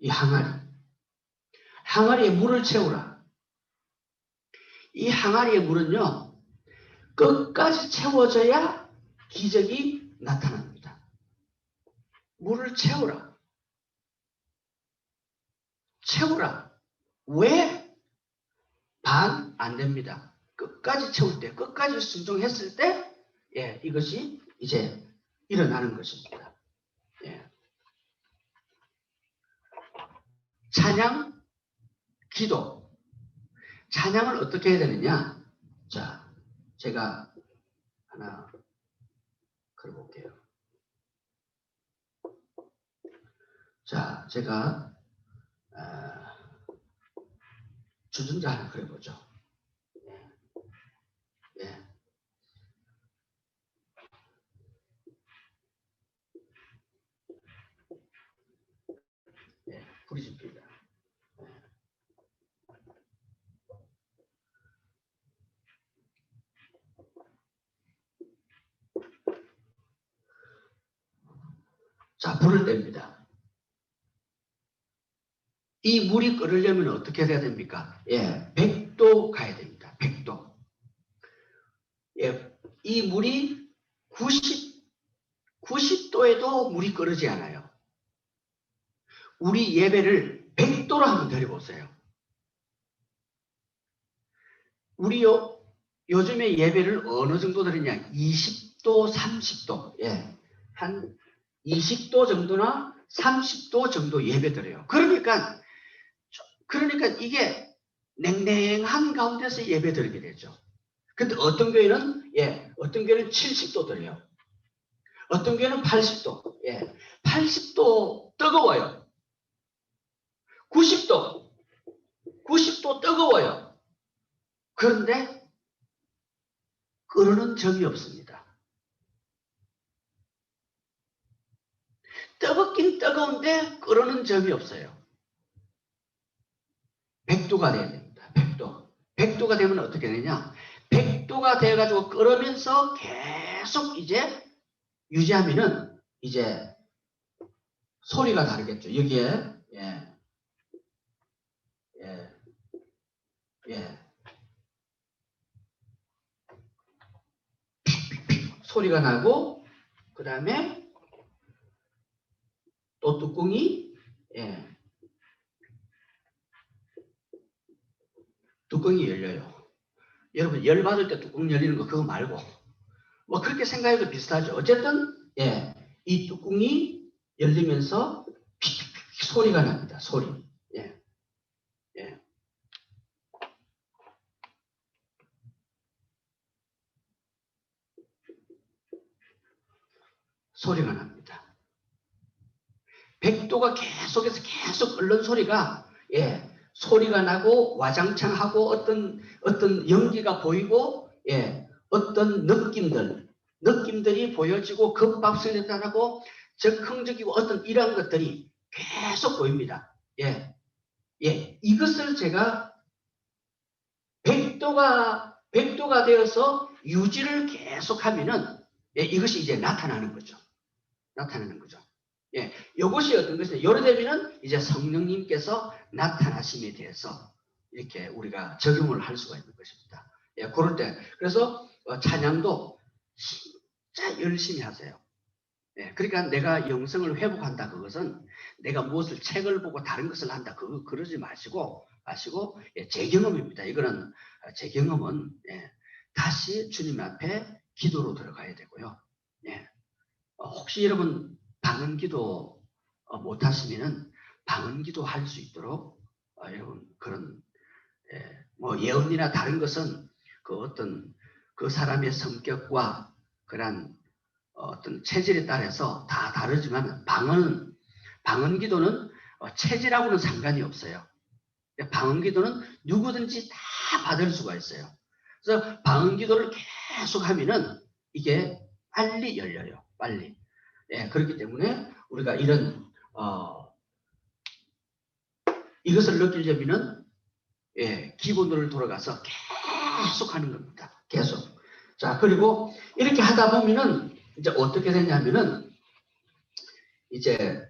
이 항아리에 물을 채우라. 이 항아리의 물은요 끝까지 채워져야 기적이 나타납니다. 물을 채우라. 왜? 반 안 됩니다. 끝까지 채울 때, 끝까지 순종했을 때 이것이 이제 일어나는 것입니다. 찬양, 기도. 찬양을 어떻게 해야 되느냐? 자, 제가 하나 그려볼게요. 자, 제가 주전자 하나 그려보죠. 불이 집힙니다. 부를 때입니다. 이 물이 끓으려면 어떻게 돼야 됩니까? 예, 100도 가야 됩니다. 100도. 예, 이 물이 90도에도 물이 끓지 않아요. 우리 예배를 100도로 한번 드려보세요. 우리 요즘에 예배를 어느 정도 드리냐? 20도, 30도. 예, 한 20도 정도나 30도 정도 예배 드려요. 그러니까 이게 냉랭한 가운데서 예배 드리게 되죠. 근데 어떤 교회는, 예, 어떤 교회는 70도 드려요. 어떤 교회는 80도, 예, 80도 뜨거워요. 90도 뜨거워요. 그런데 끓는 점이 없습니다. 뜨겁긴 뜨거운데 끓는 점이 없어요. 100도가 돼야 됩니다. 100도. 100도가 되면 어떻게 되냐? 100도가 돼가지고 끓으면서 계속 이제 유지하면은 이제 소리가 다르겠죠. 여기에, 예, 예, 예. 소리가 나고, 그 다음에 또 뚜껑이, 예, 뚜껑이 열려요. 여러분, 열 받을 때 뚜껑 열리는 거 그거 말고 뭐 그렇게 생각해도 비슷하죠. 어쨌든 예, 이 뚜껑이 열리면서 픽픽픽 소리가 납니다. 소리. 예, 예. 소리가 납니다. 100도가 계속해서 계속 끓는 소리가, 예, 소리가 나고 와장창하고 어떤 연기가 보이고, 예, 어떤 느낌들이 보여지고 급박성이 나타나고 적흥적이고 어떤 이러한 것들이 계속 보입니다. 예, 예, 이것을 제가 100도가 되어서 유지를 계속하면은, 예, 이것이 이제 나타나는 거죠. 예, 이것이 어떤 것이냐? 요래되면은 이제 성령님께서 나타나심에 대해서 이렇게 우리가 적용을 할 수가 있는 것입니다. 예, 그럴 때 그래서 찬양도 진짜 열심히 하세요. 예, 그러니까 내가 영성을 회복한다 그것은 내가 무엇을 책을 보고 다른 것을 한다 그러지 마시고 예, 제 경험입니다. 이거는 제 경험은, 예, 다시 주님 앞에 기도로 들어가야 되고요. 예, 혹시 여러분 방언기도 못하시면은 방언기도 할 수 있도록 여러분 그런, 예, 뭐 예언이나 다른 것은 그 어떤 그 사람의 성격과 그런 어떤 체질에 따라서 다 다르지만 방언기도는 체질하고는 상관이 없어요. 방언기도는 누구든지 다 받을 수가 있어요. 그래서 방언기도를 계속 하면은 이게 빨리 열려요. 빨리. 예, 그렇기 때문에 우리가 이런 이것을 느끼려면은, 예, 기본으로 돌아가서 계속 하는 겁니다. 계속. 자, 그리고 이렇게 하다 보면은 이제 어떻게 되냐면은 이제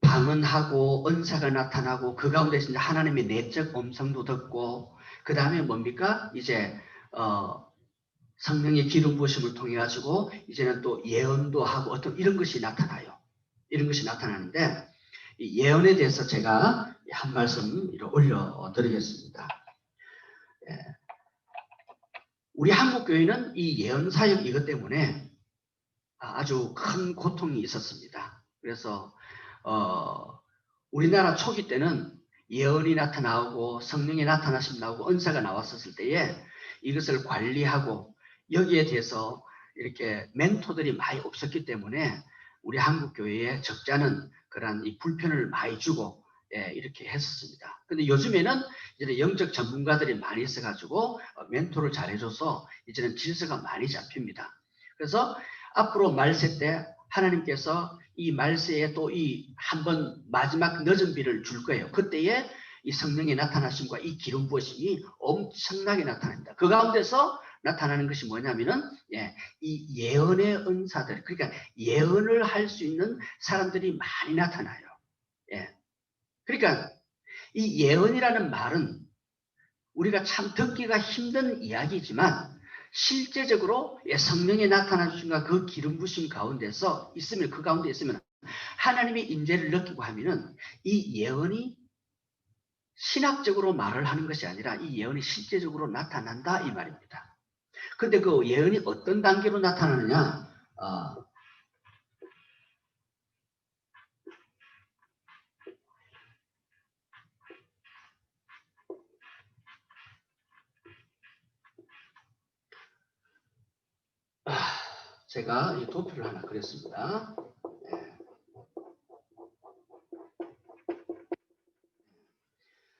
방언하고 은사가 나타나고 그 가운데서 이제 하나님의 내적 음성도 듣고 그 다음에 뭡니까? 이제 성령의 기름 부으심을 통해 가지고 이제는 또 예언도 하고 어떤 이런 것이 나타나요. 이런 것이 나타나는데 이 예언에 대해서 제가 한 말씀 올려드리겠습니다. 예. 우리 한국교회는 이 예언 사역 이것 때문에 아주 큰 고통이 있었습니다. 그래서 우리나라 초기 때는 예언이 나타나고 성령이 나타나심 나오고 은사가 나왔었을 때에 이것을 관리하고 여기에 대해서 이렇게 멘토들이 많이 없었기 때문에 우리 한국교회에 적잖은 그런 이 불편을 많이 주고, 예, 이렇게 했었습니다. 근데 요즘에는 이제 영적 전문가들이 많이 있어가지고 멘토를 잘 해줘서 이제는 질서가 많이 잡힙니다. 그래서 앞으로 말세 때 하나님께서 이 말세에 또 이 한번 마지막 늦은 비를 줄 거예요. 그때에 이 성령의 나타나심과 이 기름 부으심이 엄청나게 나타납니다. 그 가운데서 나타나는 것이 뭐냐면은 이 예언의 은사들, 그러니까 예언을 할 수 있는 사람들이 많이 나타나요. 그러니까 이 예언이라는 말은 우리가 참 듣기가 힘든 이야기지만 실제적으로 성령이 나타나 주신가 그 기름 부심 가운데서 있으면, 그 가운데 있으면 하나님의 임재를 느끼고 하면은 이 예언이 신학적으로 말을 하는 것이 아니라 이 예언이 실제적으로 나타난다 이 말입니다. 근데 그 예언이 어떤 단계로 나타나느냐? 제가 이 도표를 하나 그렸습니다.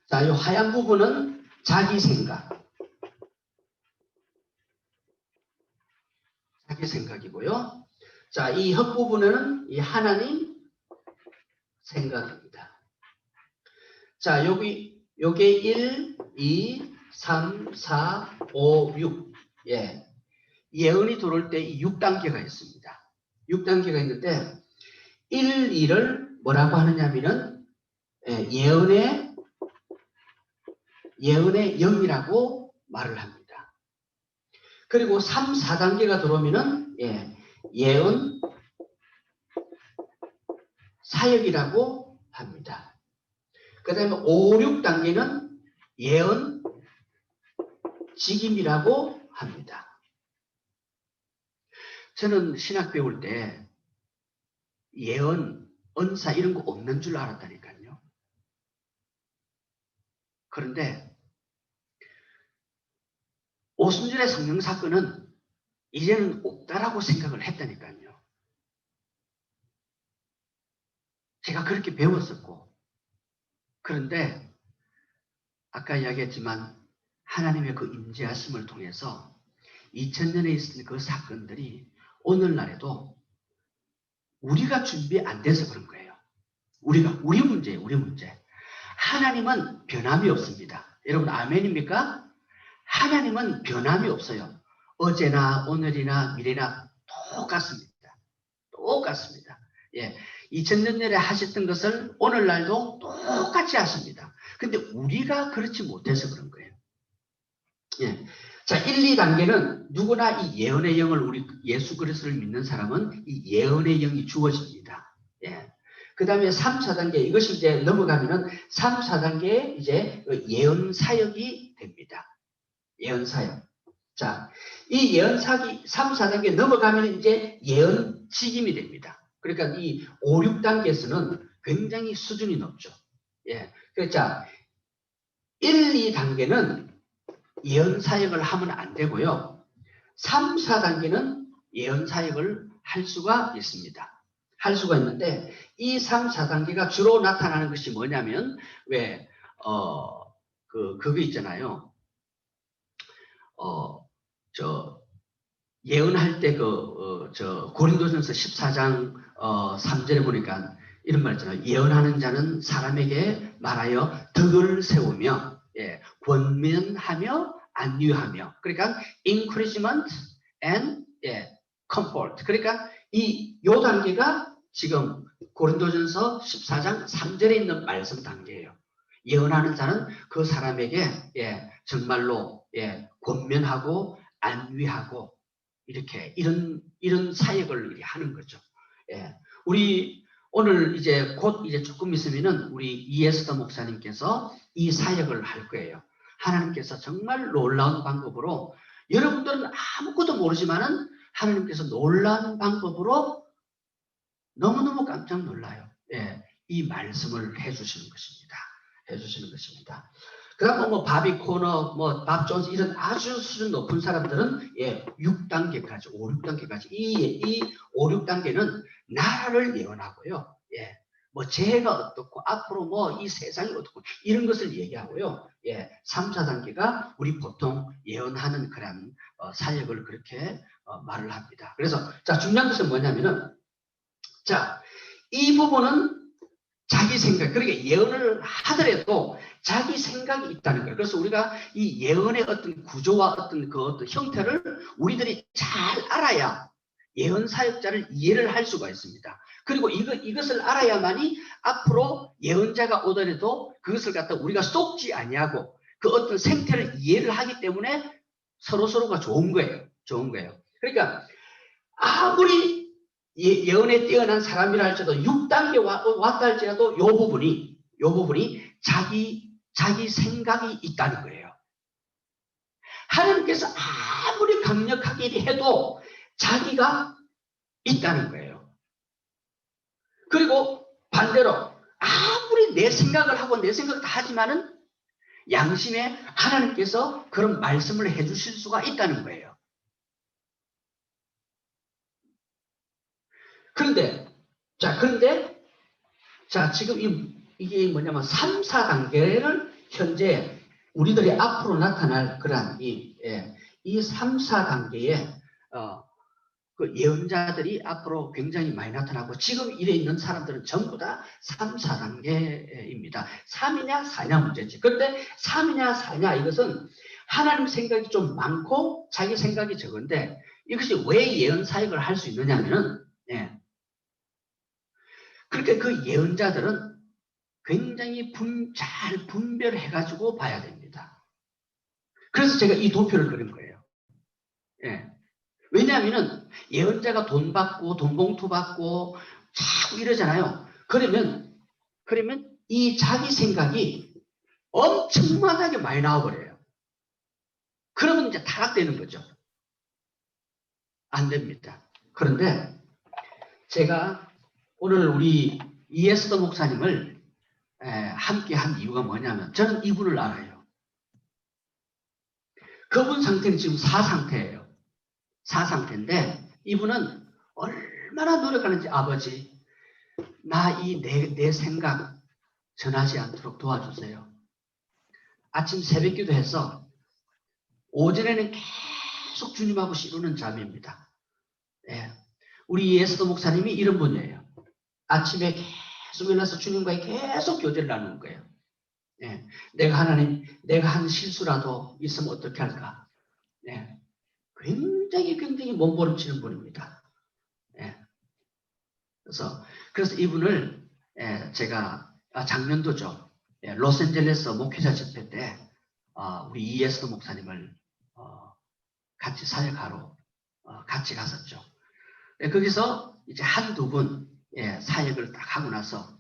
자, 이 하얀 부분은 자기 생각이고요. 자, 이 흙 부분은 이 하나님 생각입니다. 자, 요게 1, 2, 3, 4, 5, 6. 예언이 들어올 때 6단계가 있습니다. 6단계가 있는데 1, 2를 뭐라고 하느냐면은 예언의 영이라고 말을 합니다. 그리고 3, 4단계가 들어오면은 예언 사역이라고 합니다. 그 다음에 5, 6단계는 예언 직임이라고 합니다. 저는 신학 배울 때 예언, 은사 이런 거 없는 줄 알았다니까요. 그런데 오순절의 성령 사건은 이제는 없다라고 생각을 했다니까요. 제가 그렇게 배웠었고, 그런데 아까 이야기했지만 하나님의 그 임재하심을 통해서 2000년에 있었던 그 사건들이 오늘날에도 우리가 준비 안 돼서 그런 거예요. 우리 문제예요, 우리 문제. 하나님은 변함이 없습니다. 여러분 아멘입니까? 하나님은 변함이 없어요. 어제나 오늘이나 미래나 똑같습니다. 똑같습니다. 2000년 전에 하셨던 것을 오늘날도 똑같이 하십니다. 근데 우리가 그렇지 못해서 그런 거예요. 자, 1, 2단계는 누구나 이 예언의 영을, 우리 예수 그리스도를 믿는 사람은 이 예언의 영이 주어집니다. 그 다음에 3, 4단계, 이것이 이제 넘어가면은 3, 4단계에 이제 예언 사역이 됩니다. 예언 사역. 자, 이 예언 사역이 3, 4단계 넘어가면 이제 예언 직임이 됩니다. 그러니까 이 5, 6단계에서는 굉장히 수준이 높죠. 그러니까 1, 2단계는 예언 사역을 하면 안 되고요. 3, 4단계는 예언 사역을 할 수가 있습니다. 할 수가 있는데 이 3, 4단계가 주로 나타나는 것이 뭐냐면 그거 있잖아요. 예언할 때 고린도전서 14장 3절에 보니까 이런 말 있잖아요. 예언하는 자는 사람에게 말하여 덕을 세우며 권면하며 안위하며, 그러니까 encouragement and comfort. 그러니까 요 단계가 지금 고린도전서 14장 3절에 있는 말씀 단계예요. 예언하는 자는 그 사람에게 정말로 권면하고 안위하고 이렇게 이런 사역을 하는 거죠. 우리 오늘 이제 곧 이제 조금 있으면은 우리 이에스더 목사님께서 이 사역을 할 거예요. 하나님께서 정말 놀라운 방법으로, 여러분들은 아무것도 모르지만은 하나님께서 놀라운 방법으로 너무너무 깜짝 놀라요. 이 말씀을 해주시는 것입니다. 해주시는 것입니다. 그 다음 바비 코너, 밥 존스 이런 아주 수준 높은 사람들은 6단계까지, 5, 6단계까지. 이 5, 6단계는 나라를 예언하고요. 재해가 어떻고, 앞으로 이 세상이 어떻고, 이런 것을 얘기하고요. 3, 4단계가 우리 보통 예언하는 그런 사역을 그렇게 말을 합니다. 그래서, 자, 중요한 것은 뭐냐면은, 자, 이 부분은 자기 생각, 그러니까 예언을 하더라도 자기 생각이 있다는 거예요. 그래서 우리가 이 예언의 어떤 구조와 어떤 그 어떤 형태를 우리들이 잘 알아야 예언 사역자를 이해를 할 수가 있습니다. 그리고 이것을 알아야만이 앞으로 예언자가 오더라도 그것을 갖다 우리가 쏙지 아니하고 그 어떤 생태를 이해를 하기 때문에 서로서로가 좋은 거예요. 좋은 거예요. 그러니까 아무리 예언에 뛰어난 사람이라 할지라도 6단계 왔다 할지라도 요 부분이 자기 생각이 있다는 거예요. 하나님께서 아무리 강력하게 해도 자기가 있다는 거예요. 그리고 반대로 아무리 내 생각을 하고 내 생각을 다 하지만은 양심에 하나님께서 그런 말씀을 해주실 수가 있다는 거예요. 그런데 지금 이게 뭐냐면 3, 4단계를 현재 우리들이 앞으로 나타날 그러한 이 3, 4단계에 그 예언자들이 앞으로 굉장히 많이 나타나고 지금 일에 있는 사람들은 전부 다 3, 4단계입니다. 3이냐 4냐 문제지. 그런데 3이냐 4냐 이것은 하나님 생각이 좀 많고 자기 생각이 적은데 이것이 왜 예언 사역을 할 수 있느냐면은 그렇게 그 예언자들은 굉장히 잘 분별해가지고 봐야 됩니다. 그래서 제가 이 도표를 그린 거예요. 왜냐하면은 예언자가 돈 받고 돈 봉투 받고 자꾸 이러잖아요. 그러면 이 자기 생각이 엄청나게 많이 나와버려요. 그러면 이제 타락되는 거죠. 안 됩니다. 그런데 제가 오늘 우리 이에스더 목사님을 함께 한 이유가 뭐냐면 저는 이분을 알아요. 그분 상태는 지금 4상태예요. 4상태인데 이분은 얼마나 노력하는지 아버지 나 내 생각 전하지 않도록 도와주세요. 아침 새벽 기도해서 오전에는 계속 주님하고 씨르는 잠입니다. 우리 이에스더 목사님이 이런 분이에요. 아침에 계속 일어나서 주님과 계속 교제를 나누는 거예요. 내가 한 실수라도 있으면 어떻게 할까? 굉장히 몸부림치는 분입니다. 그래서 이분을 제가 작년도죠. 로스앤젤레스 목회자 집회 때 우리 이에스더 목사님을 같이 사역하러 같이 갔었죠. 거기서 이제 한두 분 사역을 딱 하고 나서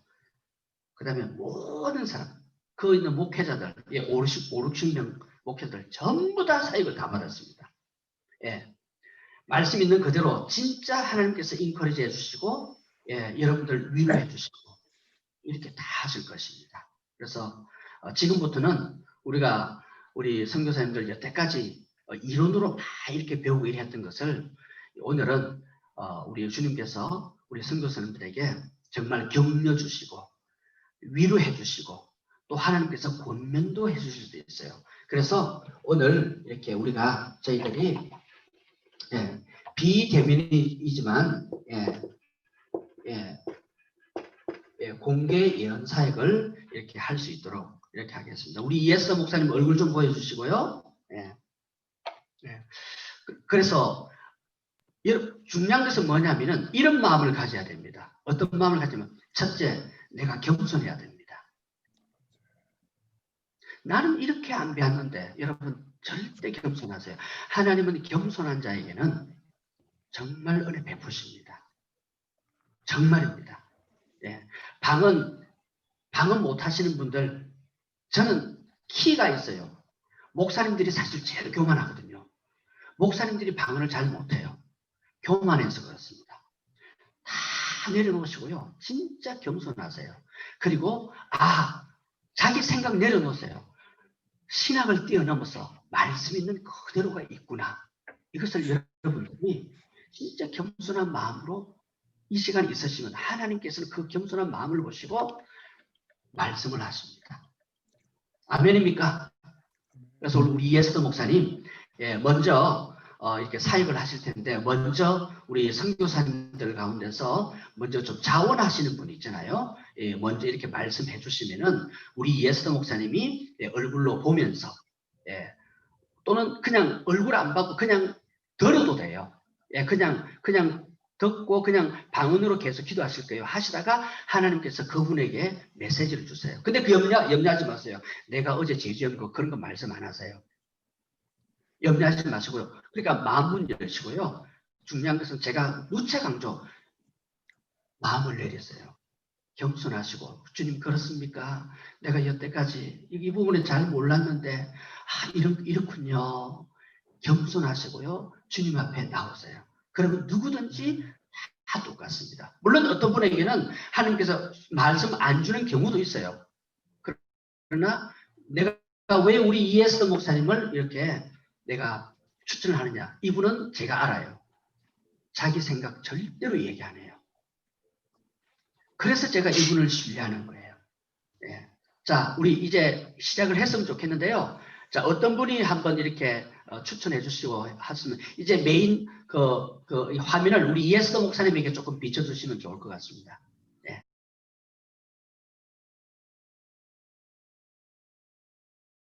그 다음에 모든 사람 그 있는 목회자들 5, 60명 목회자들 전부 다 사역을 다 받았습니다. 말씀 있는 그대로 진짜 하나님께서 인커리지 해주시고 여러분들 위로해 주시고 이렇게 다 하실 것입니다. 그래서 지금부터는 우리 선교사님들 여태까지 이론으로 다 이렇게 배우고 이랬던 것을 오늘은 우리 주님께서 우리 선교사님들에게 정말 격려 주시고 위로해 주시고 또 하나님께서 권면도 해 주실 수도 있어요. 그래서 오늘 이렇게 저희들이 비대면이지만 공개 예언 사역을 이렇게 할 수 있도록 이렇게 하겠습니다. 우리 이에스더 목사님 얼굴 좀 보여주시고요. 그래서 중요한 것은 뭐냐면은 이런 마음을 가져야 됩니다. 어떤 마음을 가지면 첫째, 내가 겸손해야 됩니다. 나는 이렇게 안 배웠는데 여러분 절대 겸손하세요. 하나님은 겸손한 자에게는 정말 은혜 베푸십니다. 정말입니다. 방언 못 하시는 분들 저는 키가 있어요. 목사님들이 사실 제일 교만하거든요. 목사님들이 방언을 잘 못해요. 교만해서 그렇습니다. 다 내려놓으시고요. 진짜 겸손하세요. 그리고 자기 생각 내려놓으세요. 신학을 뛰어넘어서 말씀 있는 그대로가 있구나. 이것을 여러분들이 진짜 겸손한 마음으로 이 시간에 있으시면 하나님께서는 그 겸손한 마음을 보시고 말씀을 하십니다. 아멘입니까? 그래서 우리 이에스더 목사님 먼저 이렇게 사역을 하실 텐데 먼저 우리 선교사님들 가운데서 먼저 좀 자원하시는 분이 있잖아요. 먼저 이렇게 말씀해 주시면은 우리 이해스더 목사님이 얼굴로 보면서 또는 그냥 얼굴 안 봐도 그냥 들어도 돼요. 그냥 듣고 그냥 방언으로 계속 기도하실 거예요. 하시다가 하나님께서 그분에게 메시지를 주세요. 근데 그 염려하지 마세요. 내가 어제 제주한 거 그런 거 말씀 안 하세요. 염려하지 마시고요. 그러니까 마음문 열시고요. 중요한 것은 제가 누차 강조 마음을 내렸어요. 겸손하시고 주님 그렇습니까? 내가 여태까지 이 부분은 잘 몰랐는데 이렇군요. 겸손하시고요. 주님 앞에 나오세요. 그러면 누구든지 다 똑같습니다. 물론 어떤 분에게는 하나님께서 말씀 안 주는 경우도 있어요. 그러나 내가 왜 우리 이해스더 목사님을 이렇게 내가 추천을 하느냐. 이분은 제가 알아요. 자기 생각 절대로 얘기 안 해요. 그래서 제가 이분을 신뢰하는 거예요. 자, 우리 이제 시작을 했으면 좋겠는데요. 자, 어떤 분이 한번 이렇게 추천해 주시고 하시면 이제 메인 그 화면을 우리 이해스더 목사님에게 조금 비춰주시면 좋을 것 같습니다.